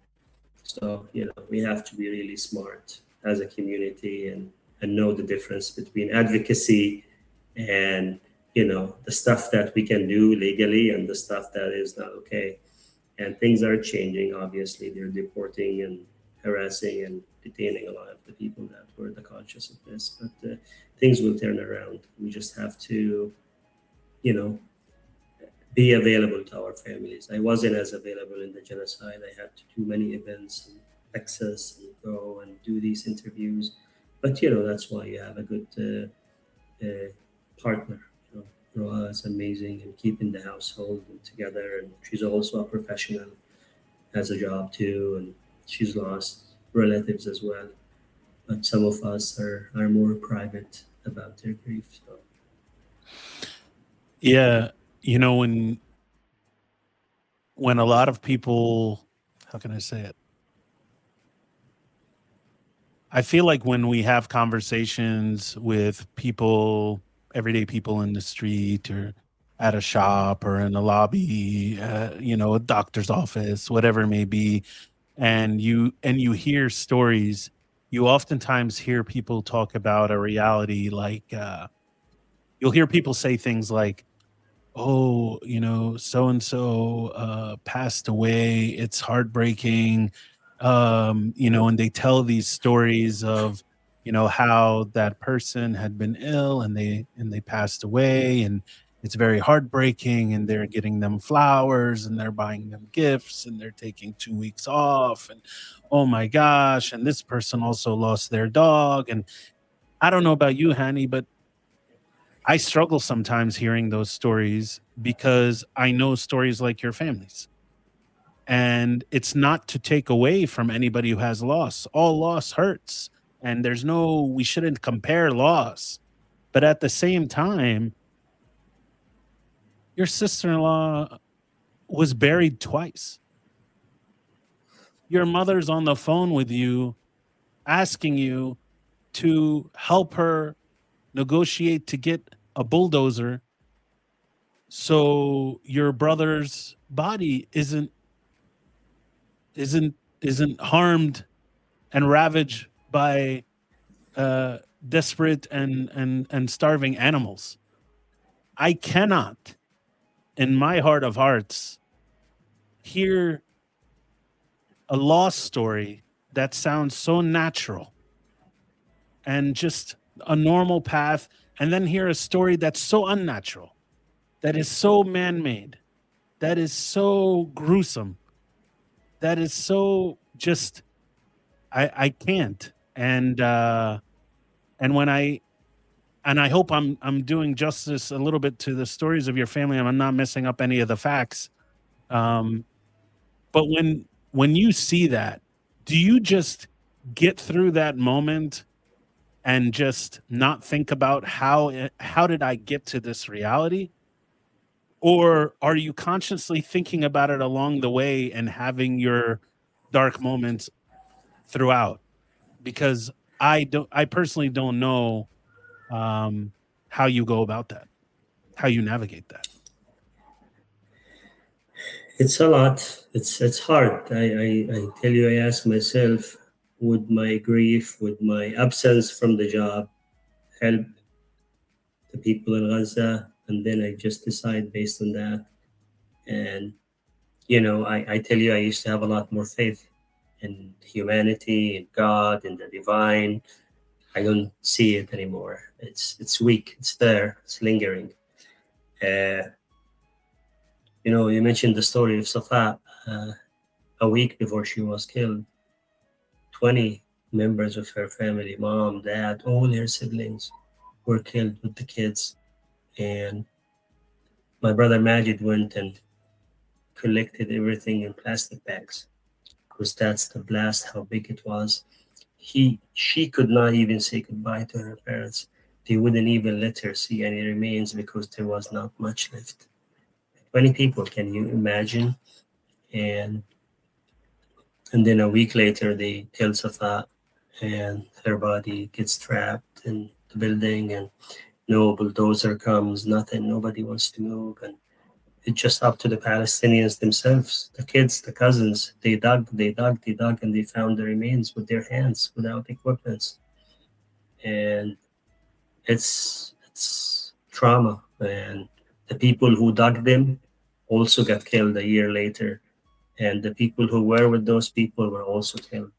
So we have to be really smart as a community, and know the difference between advocacy and the stuff that we can do legally and the stuff that is not okay. And things are changing. Obviously, they're deporting and harassing and detaining a lot of the people that were the conscious of this. But things will turn around. We just have to, you know, be available to our families. I wasn't as available in the genocide. I had to do many events and access and go and do these interviews. But that's why you have a good partner. Roa is amazing and keeping the household together, and she's also a professional, has a job too, and she's lost relatives as well. But some of us are more private about their grief. So Yeah, you know when a lot of people, how can I say it? I feel like when we have conversations with people, everyday people in the street or at a shop or in a lobby, a doctor's office, whatever it may be, and you hear stories, you oftentimes hear people talk about a reality like you'll hear people say things like, oh, so and so passed away. It's heartbreaking. And they tell these stories of, how that person had been ill and they passed away, and it's very heartbreaking, and they're getting them flowers and they're buying them gifts and they're taking 2 weeks off, and oh my gosh, and this person also lost their dog. And I don't know about you, Hani, but I struggle sometimes hearing those stories because I know stories like your family's. And it's not to take away from anybody who has loss. All loss hurts. And we shouldn't compare loss. But at the same time, your sister in law was buried twice. Your mother's on the phone with you asking you to help her negotiate to get a bulldozer so your brother's body isn't isn't harmed and ravaged by uh desperate and starving animals. I cannot in my heart of hearts hear a lost story that sounds so natural and just a normal path, and then hear a story that's so unnatural, that is so man-made, that is so gruesome, that is so just I can't. And when I and I hope I'm doing justice a little bit to the stories of your family. I'm not messing up any of the facts. Um, but when you see that, do you just get through that moment and just not think about how did I get to this reality? Or are you consciously thinking about it along the way and having your dark moments throughout? Because I personally don't know um, how you go about that, how you navigate that. It's a lot. It's hard. I tell you, I ask myself, would my grief, would my absence from the job help the people in Gaza? And then I just decide based on that. And I tell you, I used to have a lot more faith in humanity, in God, in the divine. I don't see it anymore. It's weak. It's there. It's lingering. Uh, you mentioned the story of Safa. A week before she was killed, 20 members of her family, mom, dad, all her siblings, were killed with the kids. And my brother Majid went and collected everything in plastic bags because that's the blast, how big it was. She could not even say goodbye to her parents. They wouldn't even let her see any remains because there was not much left. 20 people, can you imagine? And and then a week later they kill Safa and her body gets trapped in the building and no bulldozer comes, nothing, nobody wants to move. And it's just up to the Palestinians themselves, the kids, the cousins. They dug, and they found the remains with their hands without equipment. And it's trauma. And the people who dug them also got killed a year later. And the people who were with those people were also killed.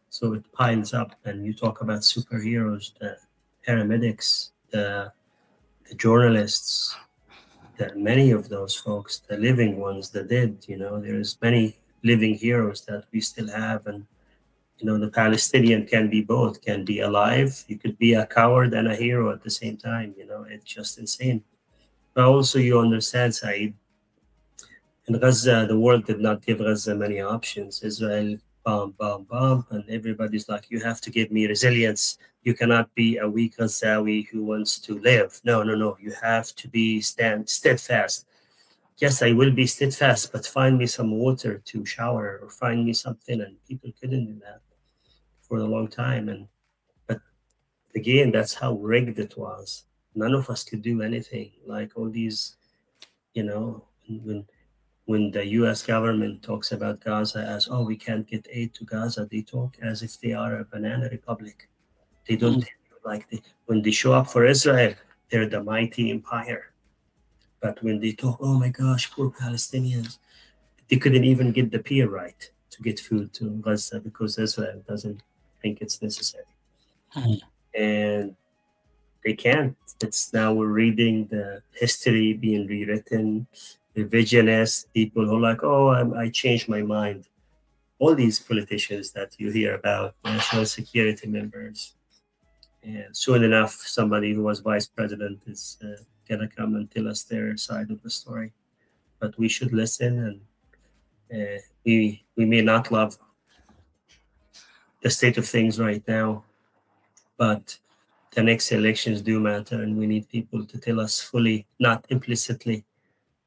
So it piles up, and you talk about superheroes, the paramedics, the journalists, many of those folks, the living ones, the dead. There's many living heroes that we still have, and the Palestinian can be both, can be alive. You could be a coward and a hero at the same time. It's just insane. But also, you understand, Saeed, in Gaza, the world did not give Gaza many options. Israel bomb, bomb, bomb, and everybody's like, you have to give me resilience. You cannot be a weak Gazawi who wants to live. No, no, no. You have to be steadfast. Yes, I will be steadfast, but find me some water to shower or find me something. And people couldn't do that for a long time. But again, that's how rigged it was. None of us could do anything. Like all these, when the U.S. government talks about Gaza as, oh, we can't get aid to Gaza, they talk as if they are a banana republic. They don't Mm. tell you like when they show up for Israel, they're the mighty empire. But when they talk, oh my gosh, poor Palestinians, they couldn't even get the pier right to get food to Gaza because Israel doesn't think it's necessary. Mm. And they can't. It's now we're reading the history being rewritten, revisionist people who are like, oh, I changed my mind. All these politicians that you hear about, national security members, and soon enough, somebody who was vice president is gonna come and tell us their side of the story. But we should listen, and we may not love the state of things right now, but the next elections do matter, and we need people to tell us fully, not implicitly,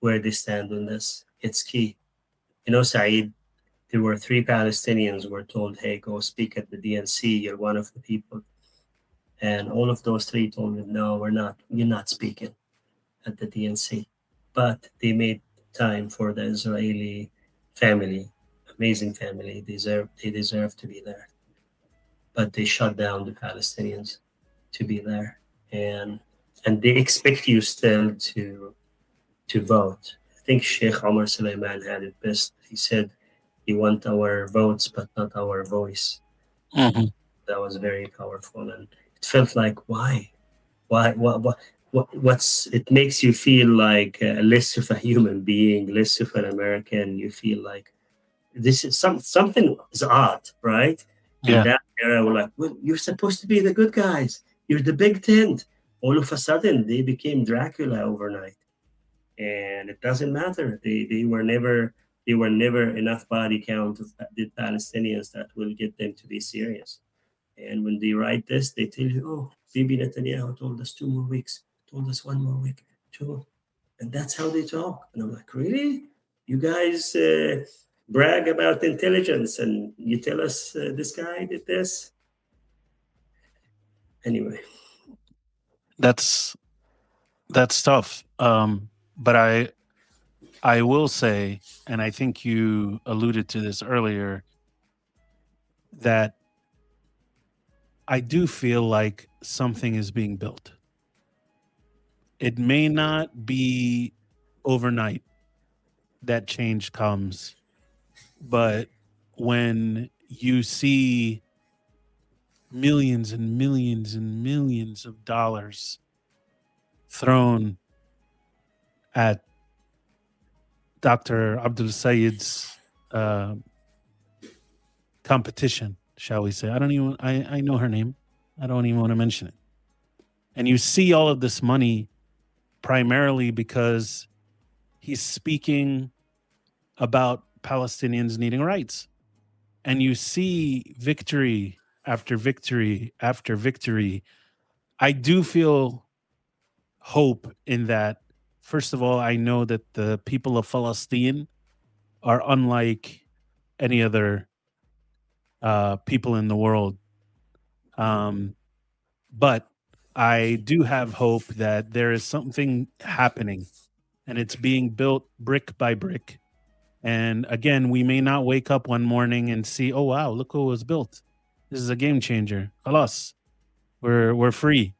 where they stand on this. It's key. Saeed, there were 3 Palestinians who were told, hey, go speak at the DNC. You're one of the people. And all of those 3 told me, no, we're not. You're not speaking at the DNC. But they made time for the Israeli family, amazing family. They deserve to be there. But they shut down the Palestinians to be there. And they expect you still to vote. I think Sheikh Omar Suleiman had it best. He said, "We want our votes, but not our voice." Mhm. That was very powerful, and it felt like, why, what's it makes you feel like less of a human being, less of an American. You feel like this is something is odd, right? In Yeah. that era, we're like, well, you're supposed to be the good guys. You're the big tent. all of a sudden they became Dracula overnight. And it doesn't matter. They were never enough body count of the Palestinians that will get them to be serious. And when they write this, they tell you, oh, Bibi Netanyahu told us 2 more weeks, told us 1 more week, two. And that's how they talk. And I'm like, really? You guys brag about intelligence and you tell us this guy did this? Anyway. That's tough. But I will say, and I think you alluded to this earlier, that I do feel like something is being built. It may not be overnight that change comes, but when you see millions and millions and millions of dollars thrown at Dr. Abdul Sayed's competition, shall we say. I know her name. I don't even want to mention it. And you see all of this money primarily because he's speaking about Palestinians needing rights. And you see victory after victory after victory. I do feel hope in that. First of all, I know that the people of Palestine are unlike any other people in the world. But I do have hope that there is something happening and it's being built brick by brick. And again, we may not wake up one morning and see, oh wow, look what was built. This is a game changer. Alas, we're free.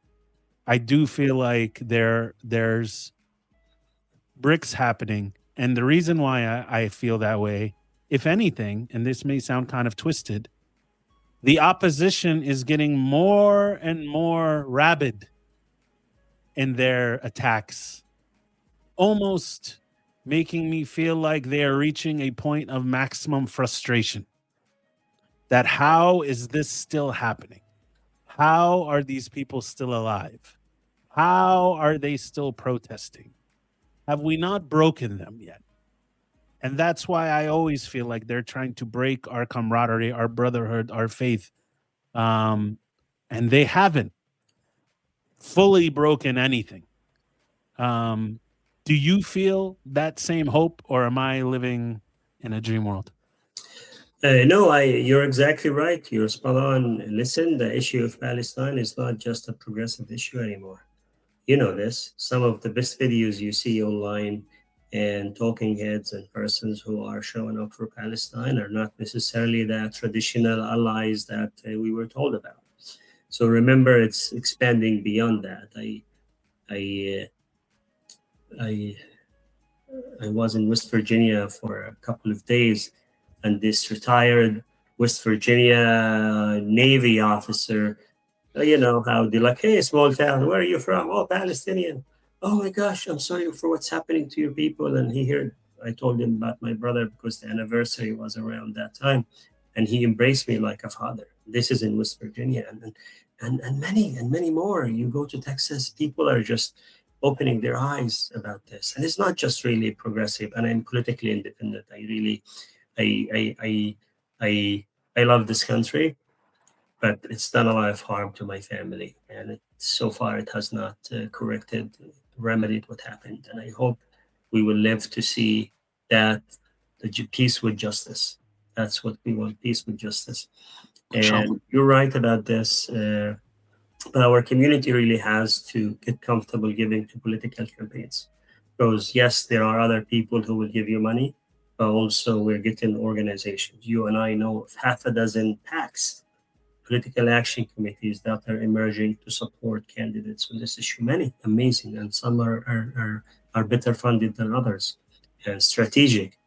I do feel like there's bricks happening. And the reason why I feel that way, if anything, and this may sound kind of twisted, the opposition is getting more and more rabid in their attacks, almost making me feel like they are reaching a point of maximum frustration. That how is this still happening? How are these people still alive? How are they still protesting? Have we not broken them yet? And that's why I always feel like they're trying to break our camaraderie, our brotherhood, our faith. And they haven't fully broken anything. Do you feel that same hope, or am I living in a dream world? No, you're exactly right. You're spot on. Listen, the issue of Palestine is not just a progressive issue anymore. You know this. Some of the best videos you see online and talking heads and persons who are showing up for Palestine are not necessarily the traditional allies that we were told about. So remember, it's expanding beyond that. I, I, I was in West Virginia for a couple of days, and this retired West Virginia Navy officer, you know how they're like, hey, small town, where are you from? Oh, Palestinian. Oh my gosh, I'm sorry for what's happening to your people. And he heard, I told him about my brother because the anniversary was around that time. And he embraced me like a father. This is in West Virginia. And many and many more. You go to Texas, people are just opening their eyes about this. And it's not just really progressive. And I'm politically independent. I I I love this country, but it's done a lot of harm to my family, and so far it has not remedied what happened. And I hope we will live to see that peace with justice. That's what we want: peace with justice. Inshallah. And you're right about this. But our community really has to get comfortable giving to political campaigns. Because, yes, there are other people who will give you money, but also we're getting organizations. You and I know of half a dozen PACs, political action committees, that are emerging to support candidates on this issue. Many amazing, and some are better funded than others and strategic.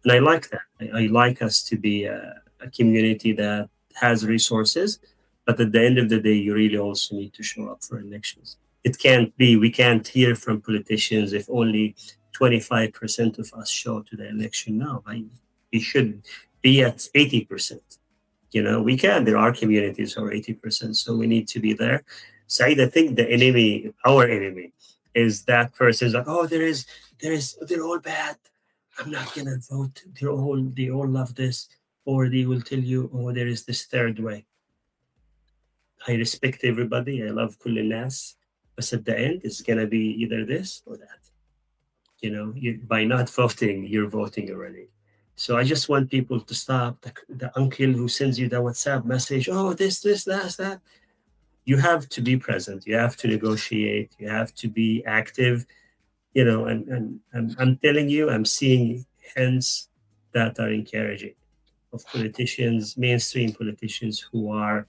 And I like that. I like us to be a community that has resources, but at the end of the day, you really also need to show up for elections. It can't be, we can't hear from politicians if only 25% of us show to the election now. We should be at 80%. You know, we can. There are communities who are 80%, so we need to be there. Said, I think the enemy, our enemy, is that person is like, oh, they're all bad. I'm not gonna vote. They all love this, or they will tell you, oh, there is this third way. I respect everybody. I love Kulinas, but at the end, it's gonna be either this or that. By not voting, you're voting already. So I just want people to stop the uncle who sends you the WhatsApp message. Oh, this, that. You have to be present. You have to negotiate. You have to be active. And I'm telling you, I'm seeing hints that are encouraging of politicians, mainstream politicians who are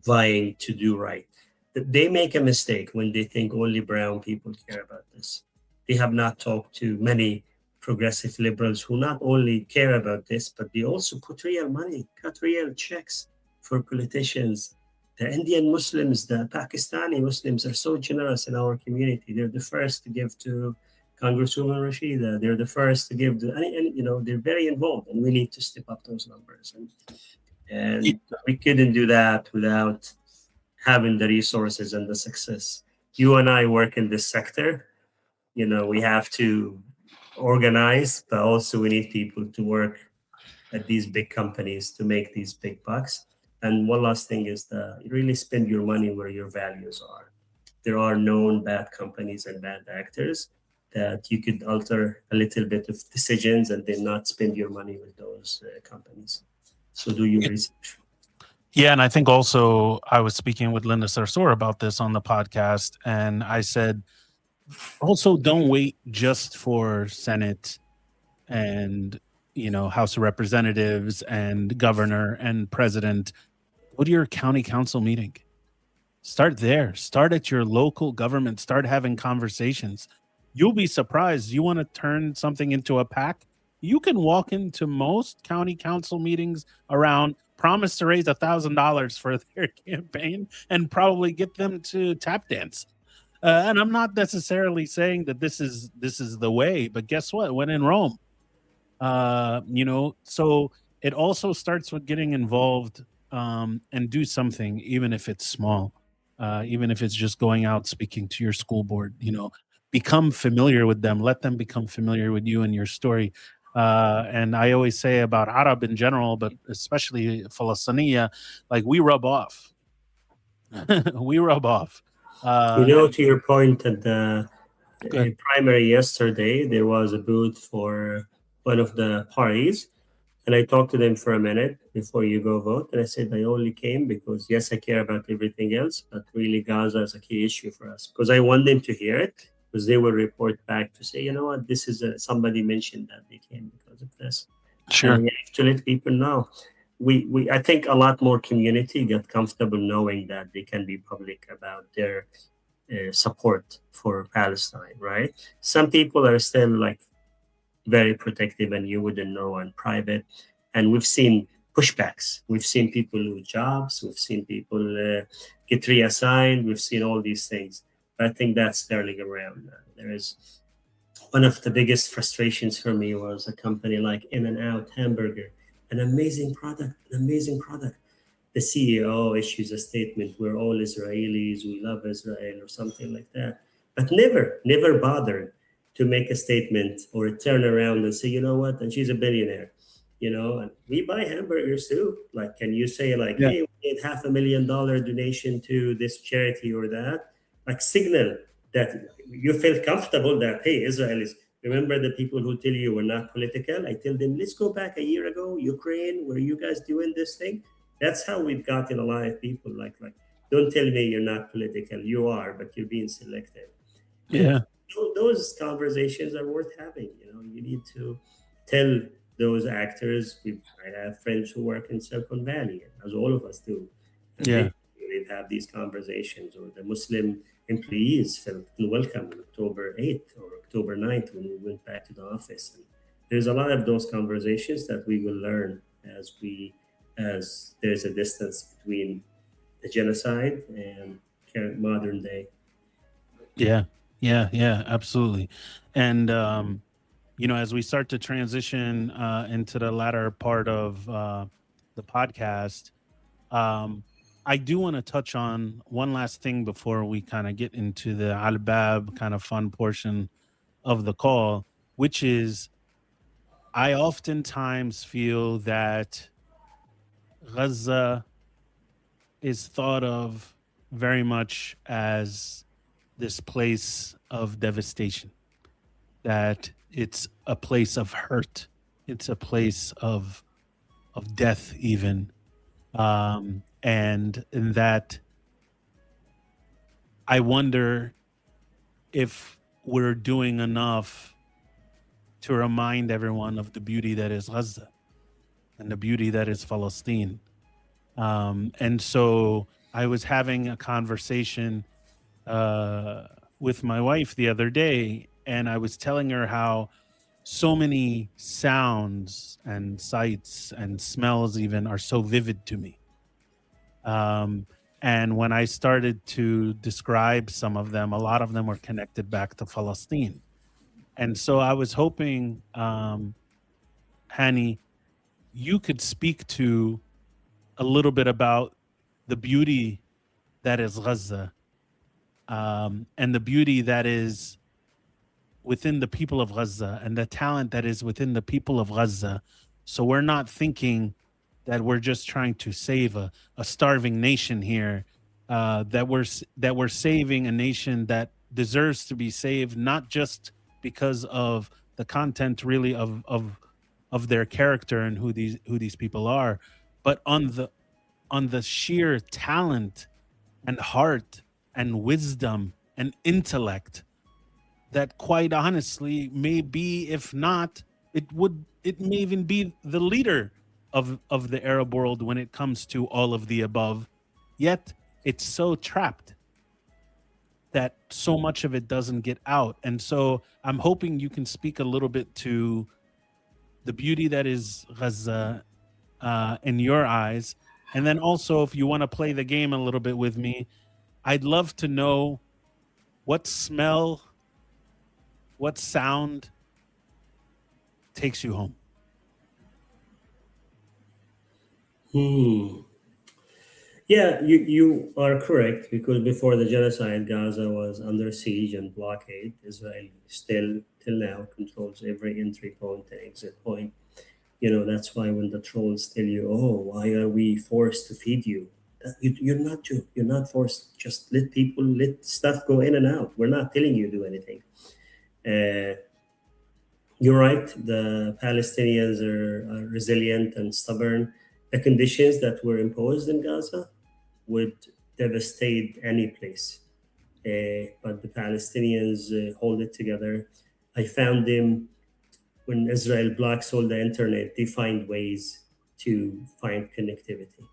vying to do right. They make a mistake when they think only brown people care about this. They have not talked to many progressive liberals who not only care about this, but they also put real money, cut real checks for politicians. The Indian Muslims, the Pakistani Muslims are so generous in our community. They're the first to give to Congresswoman Rashida. They're the first to give to, and they're very involved, and we need to step up those numbers. And we couldn't do that without having the resources and the success. You and I work in this sector. We have to organize, but also we need people to work at these big companies to make these big bucks. And one last thing is that you really spend your money where your values are. There are known bad companies and bad actors that you could alter a little bit of decisions and then not spend your money with those companies. So do your research. Yeah, and I think also I was speaking with Linda Sarsour about this on the podcast, and I said also don't wait just for Senate and House of Representatives and governor and president. Go to your county council meeting. Start there. Start at your local government. Start having conversations. You'll be surprised. You want to turn something into a pack? You can walk into most county council meetings around, promise to raise $1,000 for their campaign, and probably get them to tap dance. And I'm not necessarily saying that this is the way, but guess what? When in Rome, so it also starts with getting involved, and do something, even if it's small, even if it's just going out speaking to your school board. Become familiar with them, let them become familiar with you and your story. And I always say about Arab in general, but especially Palestinian, like we rub off. We rub off. And To your point at the good. primary yesterday, there was a booth for one of the parties. And I talked to them for a minute before you go vote. And I said, I only came because, yes, I care about everything else, but really Gaza is a key issue for us. Because I want them to hear it, because they will report back to say, you know what, this is somebody mentioned that they came because of this. And Sure. we have to let people know. I think a lot more community get comfortable knowing that they can be public about their support for Palestine, right? Some people are still like very protective and you wouldn't know in private. And we've seen pushbacks. We've seen people lose jobs. We've seen people get reassigned. We've seen all these things. But I think that's turning around. There is one of the biggest frustrations for me was a company like In and Out Hamburger, an amazing product. The CEO issues a statement, we're all Israelis, we love Israel, or something like that. But never bothered to make a statement or turn around and say, you know what, and she's a billionaire, and we buy hamburgers too. Like, can you say, like, Yeah. hey, we made $500,000 donation to this charity or that? Like, signal that you feel comfortable that, hey, Israel is. Remember the people who tell you we're not political? I tell them, let's go back a year ago, Ukraine, were you guys doing this thing? That's how we've gotten a lot of people like, don't tell me you're not political. You are, but you're being selective. And Yeah. those conversations are worth having. You need to tell those actors. I have friends who work in Silicon Valley, as all of us do, and Yeah. they have these conversations. Or the Muslim employees felt welcome on October 8th or October 9th when we went back to the office. And there's a lot of those conversations that we will learn as there's a distance between the genocide and current modern day. Yeah. Yeah. Yeah. Absolutely. And as we start to transition into the latter part of the podcast, um, I do want to touch on one last thing before we kind of get into the Al-Bab kind of fun portion of the call, which is I oftentimes feel that Gaza is thought of very much as this place of devastation, that it's a place of hurt, it's a place of death, even, and in that I wonder if we're doing enough to remind everyone of the beauty that is Gaza and the beauty that is Palestine. And so I was having a conversation uh, with my wife the other day, and I was telling her how so many sounds and sights and smells even are so vivid to me. Um, and when I started to describe some of them, a lot of them were connected back to Palestine. And so I was hoping, Hani, you could speak to a little bit about the beauty that is Gaza, and the beauty that is within the people of Gaza and the talent that is within the people of Gaza. So we're not thinking that we're just trying to save a starving nation here, that we're saving a nation that deserves to be saved, not just because of the content really of their character and who these people are, but on the sheer talent and heart and wisdom and intellect that quite honestly may be, if not, it may even be the leader of the Arab world when it comes to all of the above. Yet it's so trapped that so much of it doesn't get out. And so I'm hoping you can speak a little bit to the beauty that is Gaza in your eyes. And then also, if you want to play the game a little bit with me, I'd love to know what smell, what sound takes you home. Hmm. Yeah, you are correct because before the genocide, Gaza was under siege and blockade. Israel still, till now, controls every entry point and exit point. That's why when the trolls tell you, "Oh, why are we forced to feed you?" You're not forced. Just let stuff go in and out. We're not telling you to do anything. Uh, you're right. The Palestinians are resilient and stubborn. The conditions that were imposed in Gaza would devastate any place. But the Palestinians hold it together. I found them when Israel blocks all the internet, they find ways to find connectivity.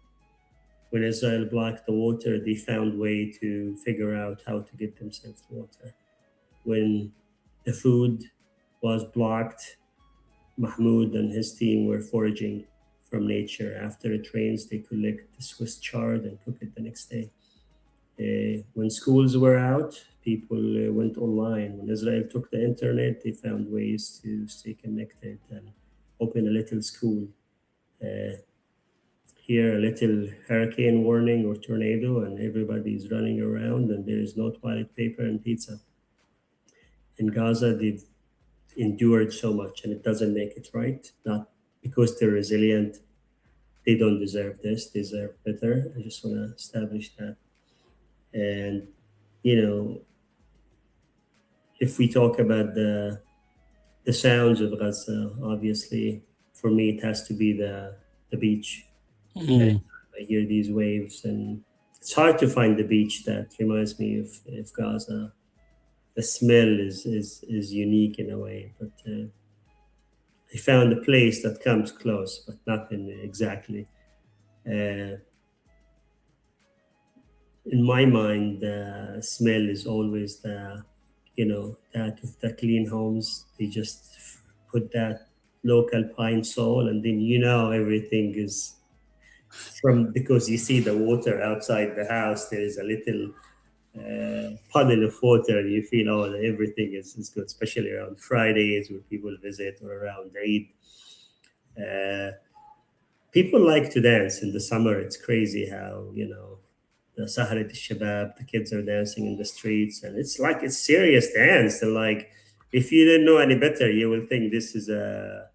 When Israel blocked the water, they found way to figure out how to get themselves water. When the food was blocked, Mahmoud and his team were foraging from nature. After it rains, they collect the Swiss chard and cook it the next day. When schools were out, people went online. When Israel took the internet, they found ways to stay connected and open a little school. Uh, Here, a little hurricane warning or tornado, and everybody's running around, and there is no toilet paper and pizza. In Gaza, they've endured so much, and it doesn't make it right. Not because they're resilient, they don't deserve this, they deserve better. I just want to establish that. And, you know, if we talk about the sounds of Gaza, obviously, for me, it has to be the beach. Mm. I hear these waves, and it's hard to find the beach that reminds me of Gaza. The smell is unique in a way, but I found a place that comes close, but nothing exactly. Uh, in my mind, the smell is always that of the clean homes. They just put that local pine sol, and then everything is from because you see the water outside the house. There is a little puddle of water, and you feel everything is good, especially around Fridays when people visit or around Eid. Uh, People like to dance in the summer. It's crazy how the Saharat Shabab, the kids are dancing in the streets, and it's like it's serious dance. And like, if you didn't know any better, you will think this is a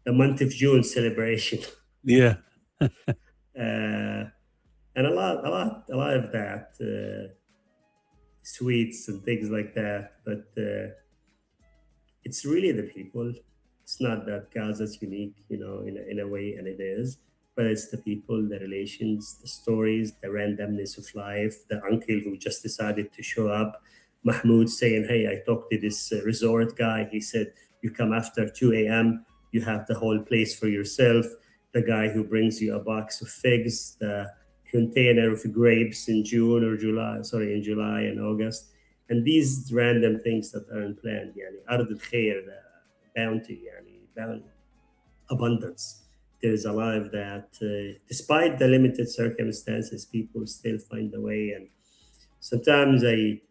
month of June celebration. Yeah. uh, and a lot of that sweets and things like that. But it's really the people. It's not that Gaza's unique, in a way, and it is, but it's the people, the relations, the stories, the randomness of life. The uncle who just decided to show up, Mahmoud saying, "Hey, I talked to this resort guy. He said you come after 2 a.m. You have the whole place for yourself." The guy who brings you a box of figs, the container of grapes in June or July, sorry, in July and August, and these random things that aren't planned. يعني أرض الخير, the bounty, abundance. There's a lot of that. Despite the limited circumstances, people still find a way. And sometimes I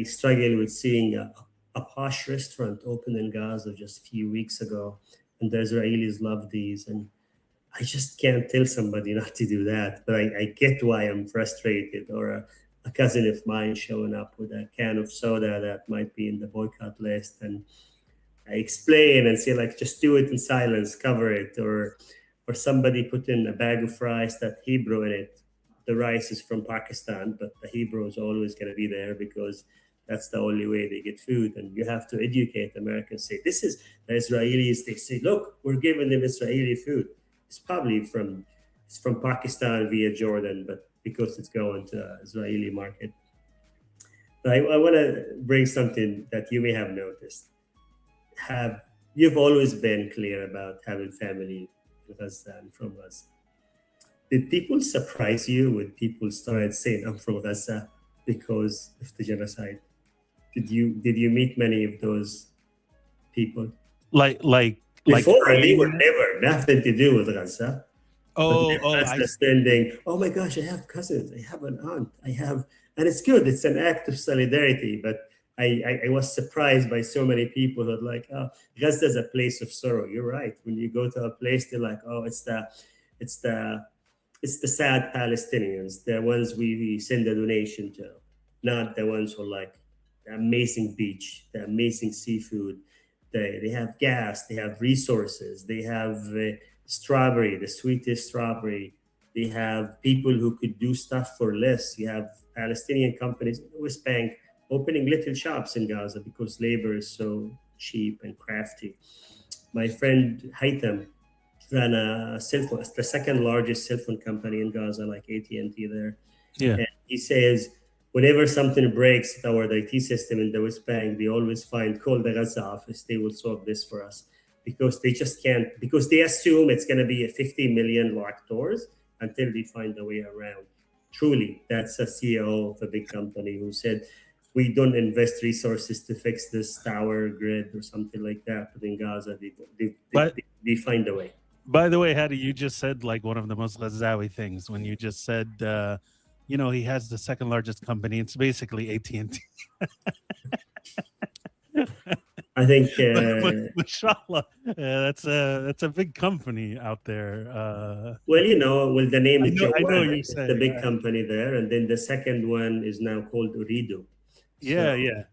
struggle with seeing a posh restaurant open in Gaza just a few weeks ago, and the Israelis love these. And I just can't tell somebody not to do that, but I get why I'm frustrated. Or a cousin of mine showing up with a can of soda that might be in the boycott list, and I explain and say like, just do it in silence, cover it. Or somebody put in a bag of rice that Hebrew in it. The rice is from Pakistan, but the Hebrew is always going to be there because that's the only way they get food. And you have to educate Americans. Say this is the Israelis. They say, look, we're giving them Israeli food. It's from Pakistan via Jordan, but because it's going to the Israeli market. But I want to bring something that you may have noticed. Have You've always been clear about having family with us and from us. Did people surprise you when people started saying I'm from Gaza because of the genocide? Did you meet many of those people? like like like Before they saying were that? never nothing to do with Gaza. But Oh, their oh, Gaza spending, oh my gosh, I have cousins, I have an aunt, and it's good. It's an act of solidarity. But I was surprised by so many people who are like, oh, Gaza is a place of sorrow. You're right. When you go to a place, they're like, oh, it's the it's the sad Palestinians, the ones we send a donation to, not the ones who like the amazing beach, the amazing seafood. They have gas, they have resources, they have strawberry, the sweetest strawberry. They have people who could do stuff for less. You have Palestinian companies in the West Bank opening little shops in Gaza because labor is so cheap and crafty. My friend Haitham ran a cell phone, the second largest cell phone company in Gaza, like AT&T there. yeah. And he says, whenever something breaks at our IT system in the West Bank, they always call the Gaza office. They will solve this for us because they just can't, because they assume it's going to be a 50 million locked doors until they find a way around. Truly, that's a CEO of a big company who said, we don't invest resources to fix this tower grid or something like that. But in Gaza, But they find a way. by the way, Hadi, you just said like one of the most Ghazawi things when you just said, he has the second largest company. It's basically AT&T. I think, But mashallah, that's a big company out there. well, the name I is know Jawad. what you're It's the saying. big company there, and then the second one is now called Uridu. So Yeah, yeah,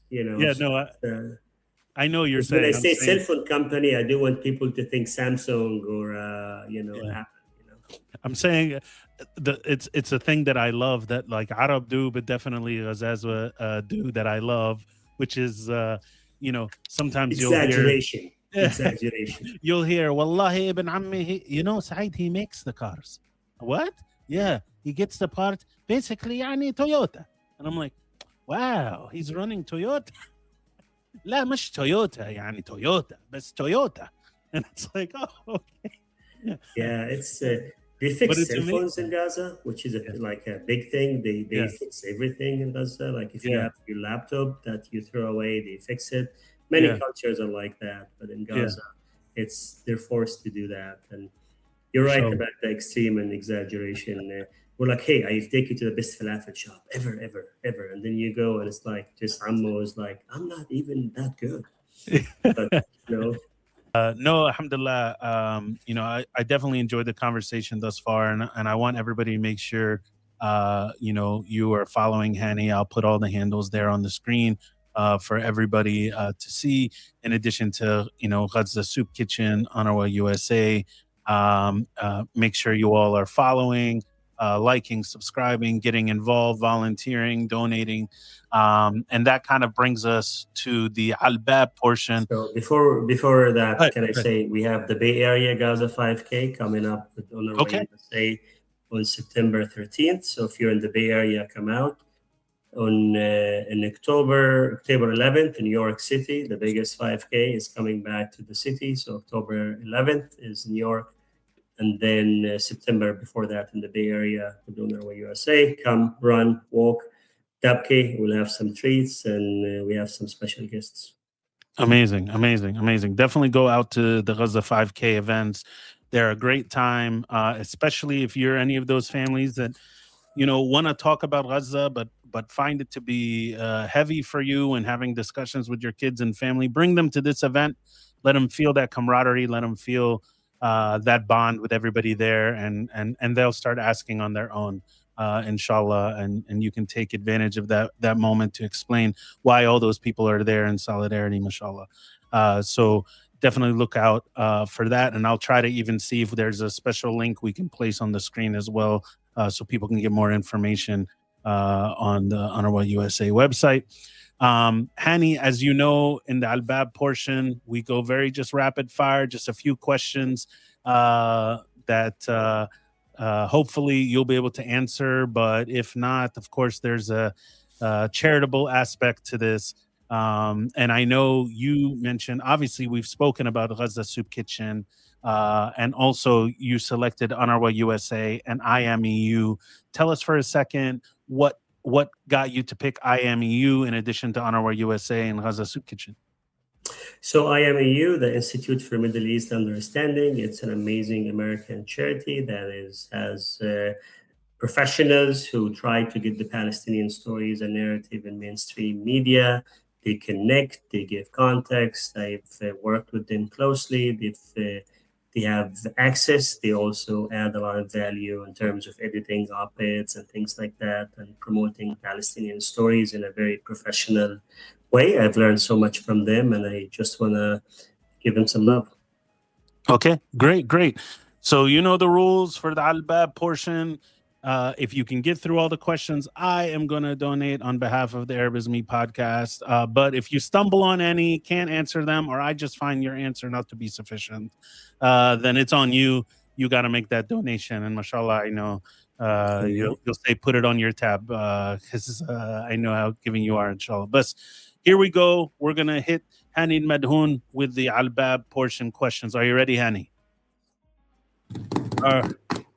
you know, yeah. so No, it's, I know what you're because when I saying. I'm say cell saying, phone company, I do want people to think Samsung or yeah. Apple. I'm saying it's a thing that I love that like Arab do, but definitely Ghazazwa do that I love, which is sometimes you'll hear Exaggeration, exaggeration. you'll hear Wallahi ibn Ammi, Saeed, he makes the cars. What? Yeah, he gets the part basically يعني Toyota. And I'm like, wow, he's running Toyota. لا مش تويوتا يعني تويوتا بس تويوتا. And it's like, oh, okay. Yeah, it's they But fix it's cell phones in amazing. Gaza, which is Yeah, like a big thing. They yeah, fix everything in Gaza. Like if you yeah, have your laptop that you throw away, they fix it. Many yeah, cultures are like that, but in yeah. Gaza, they're forced to do that. And you're right So, about the extreme and exaggeration. We're like, hey, I take you to the best falafel shop ever, ever, ever, and then you go and it's like just Ammo is like, I'm not even that good, but you know. No, alhamdulillah. I definitely enjoyed the conversation thus far, and I want everybody to make sure, you are following Hani. I'll put all the handles there on the screen for everybody to see. In addition to, Gaza Soup Kitchen, UNRWA USA. Make sure you all are following, liking, subscribing, getting involved, volunteering, donating, and that kind of brings us to the Albab portion. So before that, Right, can I right. say we have the Bay Area Gaza 5K coming up with UNRWA Okay. USA on September 13th. So if you're in the Bay Area, come out. On in October 11th in New York City, the biggest 5K is coming back to the city. So October 11th is New York, and then September before that in the Bay Area with UNRWA USA. Come, run, walk. Dabke, we'll have some treats, and we have some special guests. Amazing, amazing, amazing. Definitely go out to the Gaza 5K events. They're a great time, especially if you're any of those families that want to talk about Gaza, but find it to be heavy for you and having discussions with your kids and family. Bring them to this event. Let them feel that camaraderie. Let them feel that bond with everybody there, and they'll start asking on their own, inshallah. And you can take advantage of that moment to explain why all those people are there in solidarity, mashallah. So definitely look out for that, and I'll try to even see if there's a special link we can place on the screen as well, so people can get more information on the UNRWA USA website. Hani, as you know, in the Albab portion, we go very just rapid fire, just a few questions that hopefully you'll be able to answer. But if not, of course, there's a charitable aspect to this. And I know you mentioned, obviously, we've spoken about Gaza Soup Kitchen, and also you selected UNRWA USA and IMEU. Tell us for a second what got you to pick IMEU in addition to UNRWA USA and Gaza Soup Kitchen. So IMEU, the Institute for Middle East Understanding, it's an amazing American charity that has professionals who try to get the Palestinian stories and narrative in mainstream media. They connect, they give context. I've worked with them closely. They have access. They also add a lot of value in terms of editing op-eds and things like that, and promoting Palestinian stories in a very professional way. I've learned so much from them, and I just want to give them some love. Okay, great, great. So you know the rules for the Albab portion. If you can get through all the questions, I am going to donate on behalf of the Arab is Me podcast. But if you stumble on any, can't answer them, or I just find your answer not to be sufficient, then it's on you. You got to make that donation. And mashallah, I know you'll say put it on your tab, because I know how giving you are, inshallah. But here we go. We're going to hit Hani Almadhoun with the Albab portion questions. Are you ready, Hani?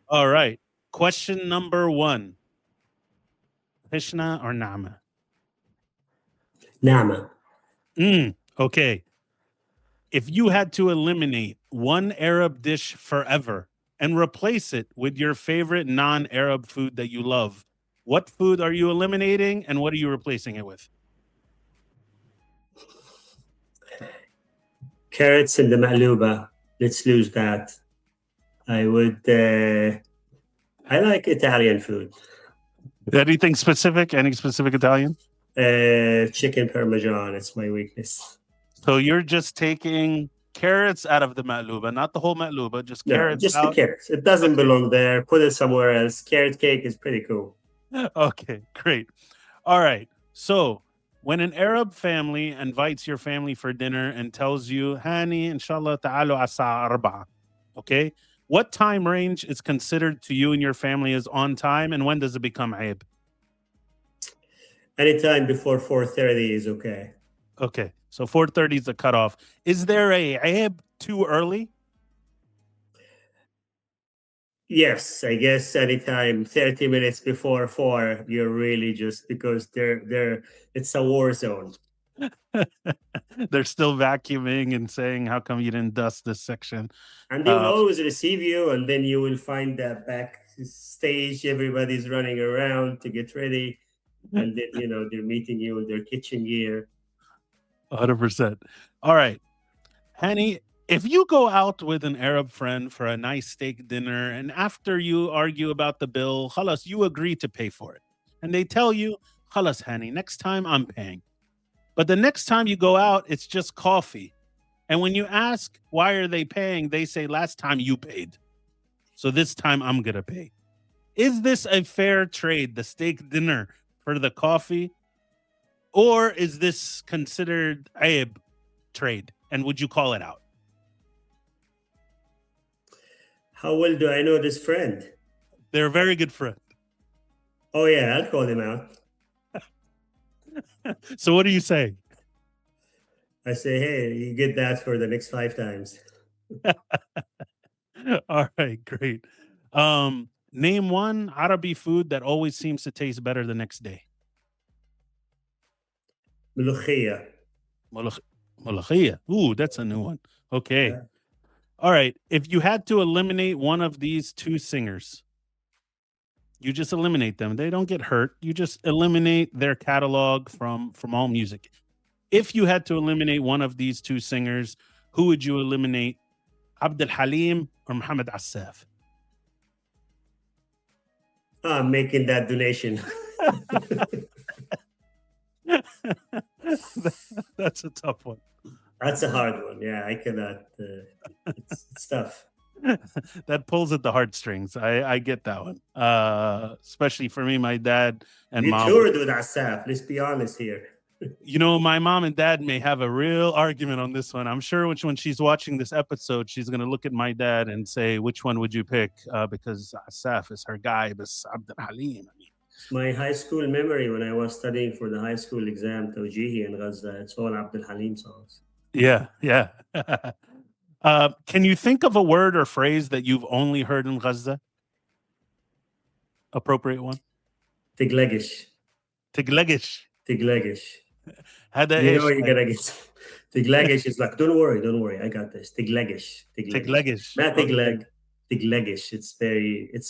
All right. Question number 1. Hishna or Nama? Nama. Okay. If you had to eliminate one Arab dish forever and replace it with your favorite non-Arab food that you love, what food are you eliminating and what are you replacing it with? Carrots in the ma'luba. Let's lose that. I would. I like Italian food. Anything specific? Any specific Italian? Chicken parmesan. It's my weakness. So you're just taking carrots out of the matluba, not the whole matluba, just No, carrots just the out. carrots. It doesn't Okay. belong there. Put it somewhere else. Carrot cake is pretty cool. Okay, great. All right. So when an Arab family invites your family for dinner and tells you, Hani, inshallah ta'alu asa arba, okay, what time range is considered to you and your family as on time, and when does it become aib? Anytime before 4:30 is okay. Okay, so 4:30 is the cutoff. Is there a aib too early? Yes, I guess anytime 30 minutes before 4, you're really just because they're it's a war zone. They're still vacuuming and saying, "How come you didn't dust this section?" And they will Uh, always receive you, and then you will find that back stage, everybody's running around to get ready, and then they're meeting you in their kitchen gear. 100%. All right, Hani. If you go out with an Arab friend for a nice steak dinner and after you argue about the bill, khalas, you agree to pay for it. And they tell you, khalas, Hani, next time I'm paying. But the next time you go out, it's just coffee. And when you ask, why are they paying? They say, last time you paid. So this time I'm going to pay. Is this a fair trade, the steak dinner for the coffee? Or is this considered aib trade? And would you call it out? How well do I know this friend? They're a very good friend. Oh yeah, I'll call him out. So what do you say? I say, hey, you get that for the next 5 times. All right, great. Name one Arabi food that always seems to taste better the next day. Mulukhia. Molokh- Molokhia. Ooh, that's a new one. Okay. Yeah. All right. If you had to eliminate one of these two singers, you just eliminate them. They don't get hurt. You just eliminate their catalog from all music. If you had to eliminate one of these two singers, who would you eliminate? Abdul Halim or Muhammad Assaf? I'm making that donation. That's a tough one. That's a hard one. Yeah, I cannot. It's tough. That pulls at the heartstrings. I get that one. Especially for me, my dad and We mom. toured with Asaf. Let's be honest here. You know, my mom and dad may have a real argument on this one. I'm sure when she's watching this episode, she's going to look at my dad and say, which one would you pick? Because Asaf is her guy, but Abd Halim. It's my high school memory when I was studying for the high school exam, Tawjihi in Gaza. It's all Abdul Halim songs. Yeah, yeah. Can you think of a word or phrase that you've only heard in Gaza? Appropriate one. Tiglegish. Tiglegish. Tiglegish. هذا You ايش know you're طيب؟ gonna get Tiglegish is like, don't worry, I got this. Tiglegish. Tiglegish. Not Okay. Tigleg. Tiglegish. It's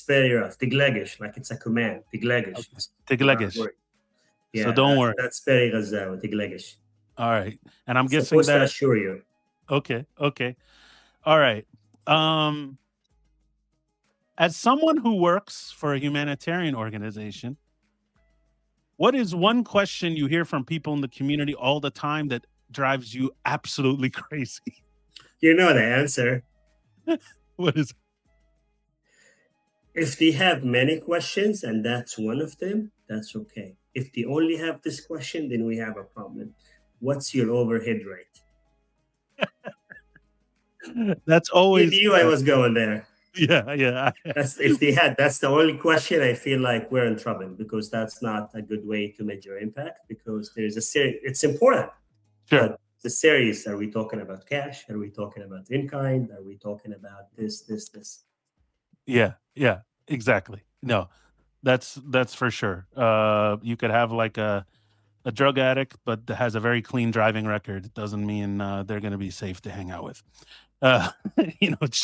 very rough. Tiglegish, like it's a command. Tiglegish. Okay. Tiglegish. Yeah, So don't worry. That's very Gazawi, Tiglegish. All right. And I'm guessing Supposed to that assure you. okay. All right. As someone who works for a humanitarian organization, what is one question you hear from people in the community all the time that drives you absolutely crazy? You know the answer. What is it? If they have many questions and that's one of them, that's okay. If they only have this question, then we have a problem. What's your overhead rate? That's You always knew I was going there. yeah. That's that's the only question. I feel like we're in trouble because that's not a good way to measure impact because there's a series. It's important, Sure. but the series. Are we talking about cash? Are we talking about in kind? Are we talking about this? Yeah, exactly. No, that's for sure. You could have like a drug addict, but that has a very clean driving record. It doesn't mean they're going to be safe to hang out with. Uh, it's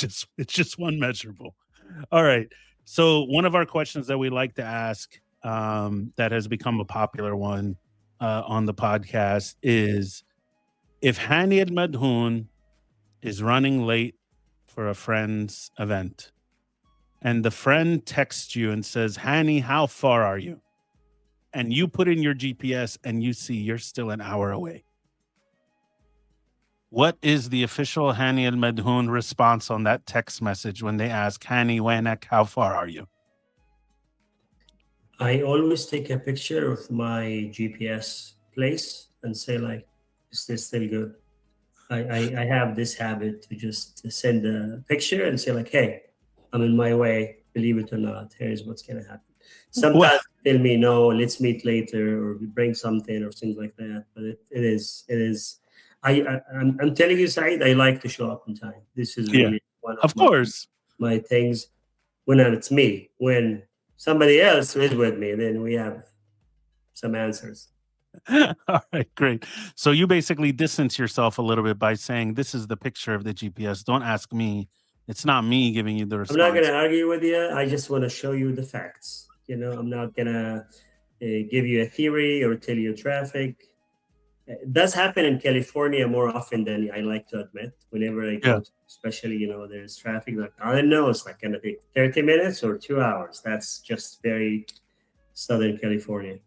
just one measurable. All right. So one of our questions that we like to ask that has become a popular one on the podcast is if Hani Almadhoun is running late for a friend's event and the friend texts you and says, Hani, how far are you? And you put in your GPS and you see you're still an hour away. What is the official Hani Almadhoun response on that text message when they ask, Hani, Wanak, how far are you? I always take a picture of my GPS place and say like, is this still good? I have this habit to just send a picture and say like, hey, I'm in my way. Believe it or not, here's what's gonna happen. Sometimes they tell me no, let's meet later, or we bring something or things like that. But it is. I'm telling you, Saeed, I like to show up on time. This is Yeah, really one of of course. my things. When it's me, when somebody else is with me, then we have some answers. All right, great. So you basically distance yourself a little bit by saying, this is the picture of the GPS. Don't ask me. It's not me giving you the I'm not response. gonna argue with you. I just want to show you the facts. I'm not gonna give you a theory or tell you traffic. It does happen in California more often than I like to admit. Whenever I Yeah. go, to, especially there's traffic. Like I don't know, it's like gonna take 30 minutes or 2 hours. That's just very Southern California.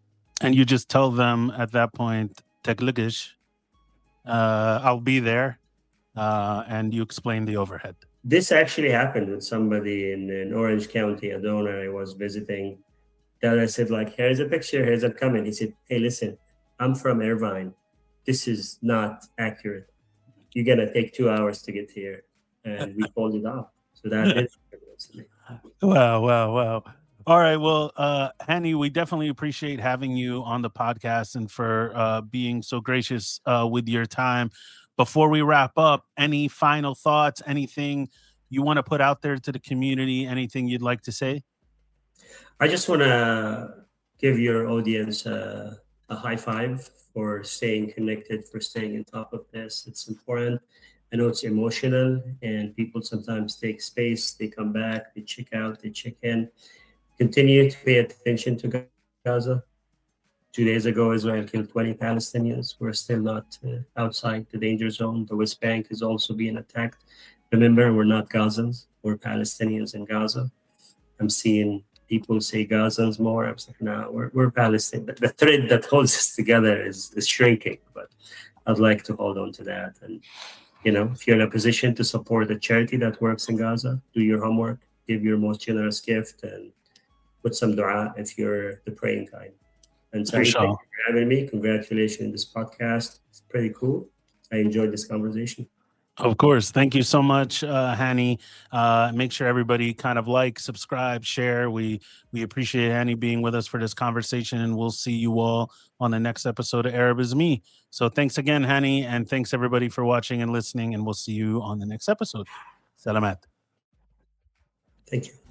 And you just tell them at that point, "Tekligish, I'll be there," and you explain the overhead. This actually happened with somebody in Orange County, a donor I was visiting. That I said, like, here's a picture, here's a comment. He said, hey, listen, I'm from Irvine. This is not accurate. You're gonna take 2 hours to get here. And we called it off. So that did happen recently. Wow, wow, wow. All right. Well, Hani, we definitely appreciate having you on the podcast and for being so gracious with your time. Before we wrap up, any final thoughts, anything you want to put out there to the community, anything you'd like to say? I just wanna give your audience a high five for staying connected, for staying on top of this. It's important. I know it's emotional, and people sometimes take space. They come back, they check out, they check in. Continue to pay attention to Gaza. 2 days ago, Israel killed 20 Palestinians. We're still not outside the danger zone. The West Bank is also being attacked. Remember, we're not Gazans, we're Palestinians in Gaza. I'm seeing people say Gazans more. I was like, no, we're Palestine. But the thread that holds us together is shrinking. But I'd like to hold on to that. And, if you're in a position to support a charity that works in Gaza, do your homework, give your most generous gift, and put some dua if you're the praying kind. And Saeed, thank Inshallah. you for having me. Congratulations on this podcast. It's pretty cool. I enjoyed this conversation. Of course. Thank you so much, Hani. Make sure everybody kind of like, subscribe, share. We appreciate Hani being with us for this conversation, and we'll see you all on the next episode of Arab is Me. So thanks again, Hani, and thanks everybody for watching and listening, and we'll see you on the next episode. Salamat. Thank you.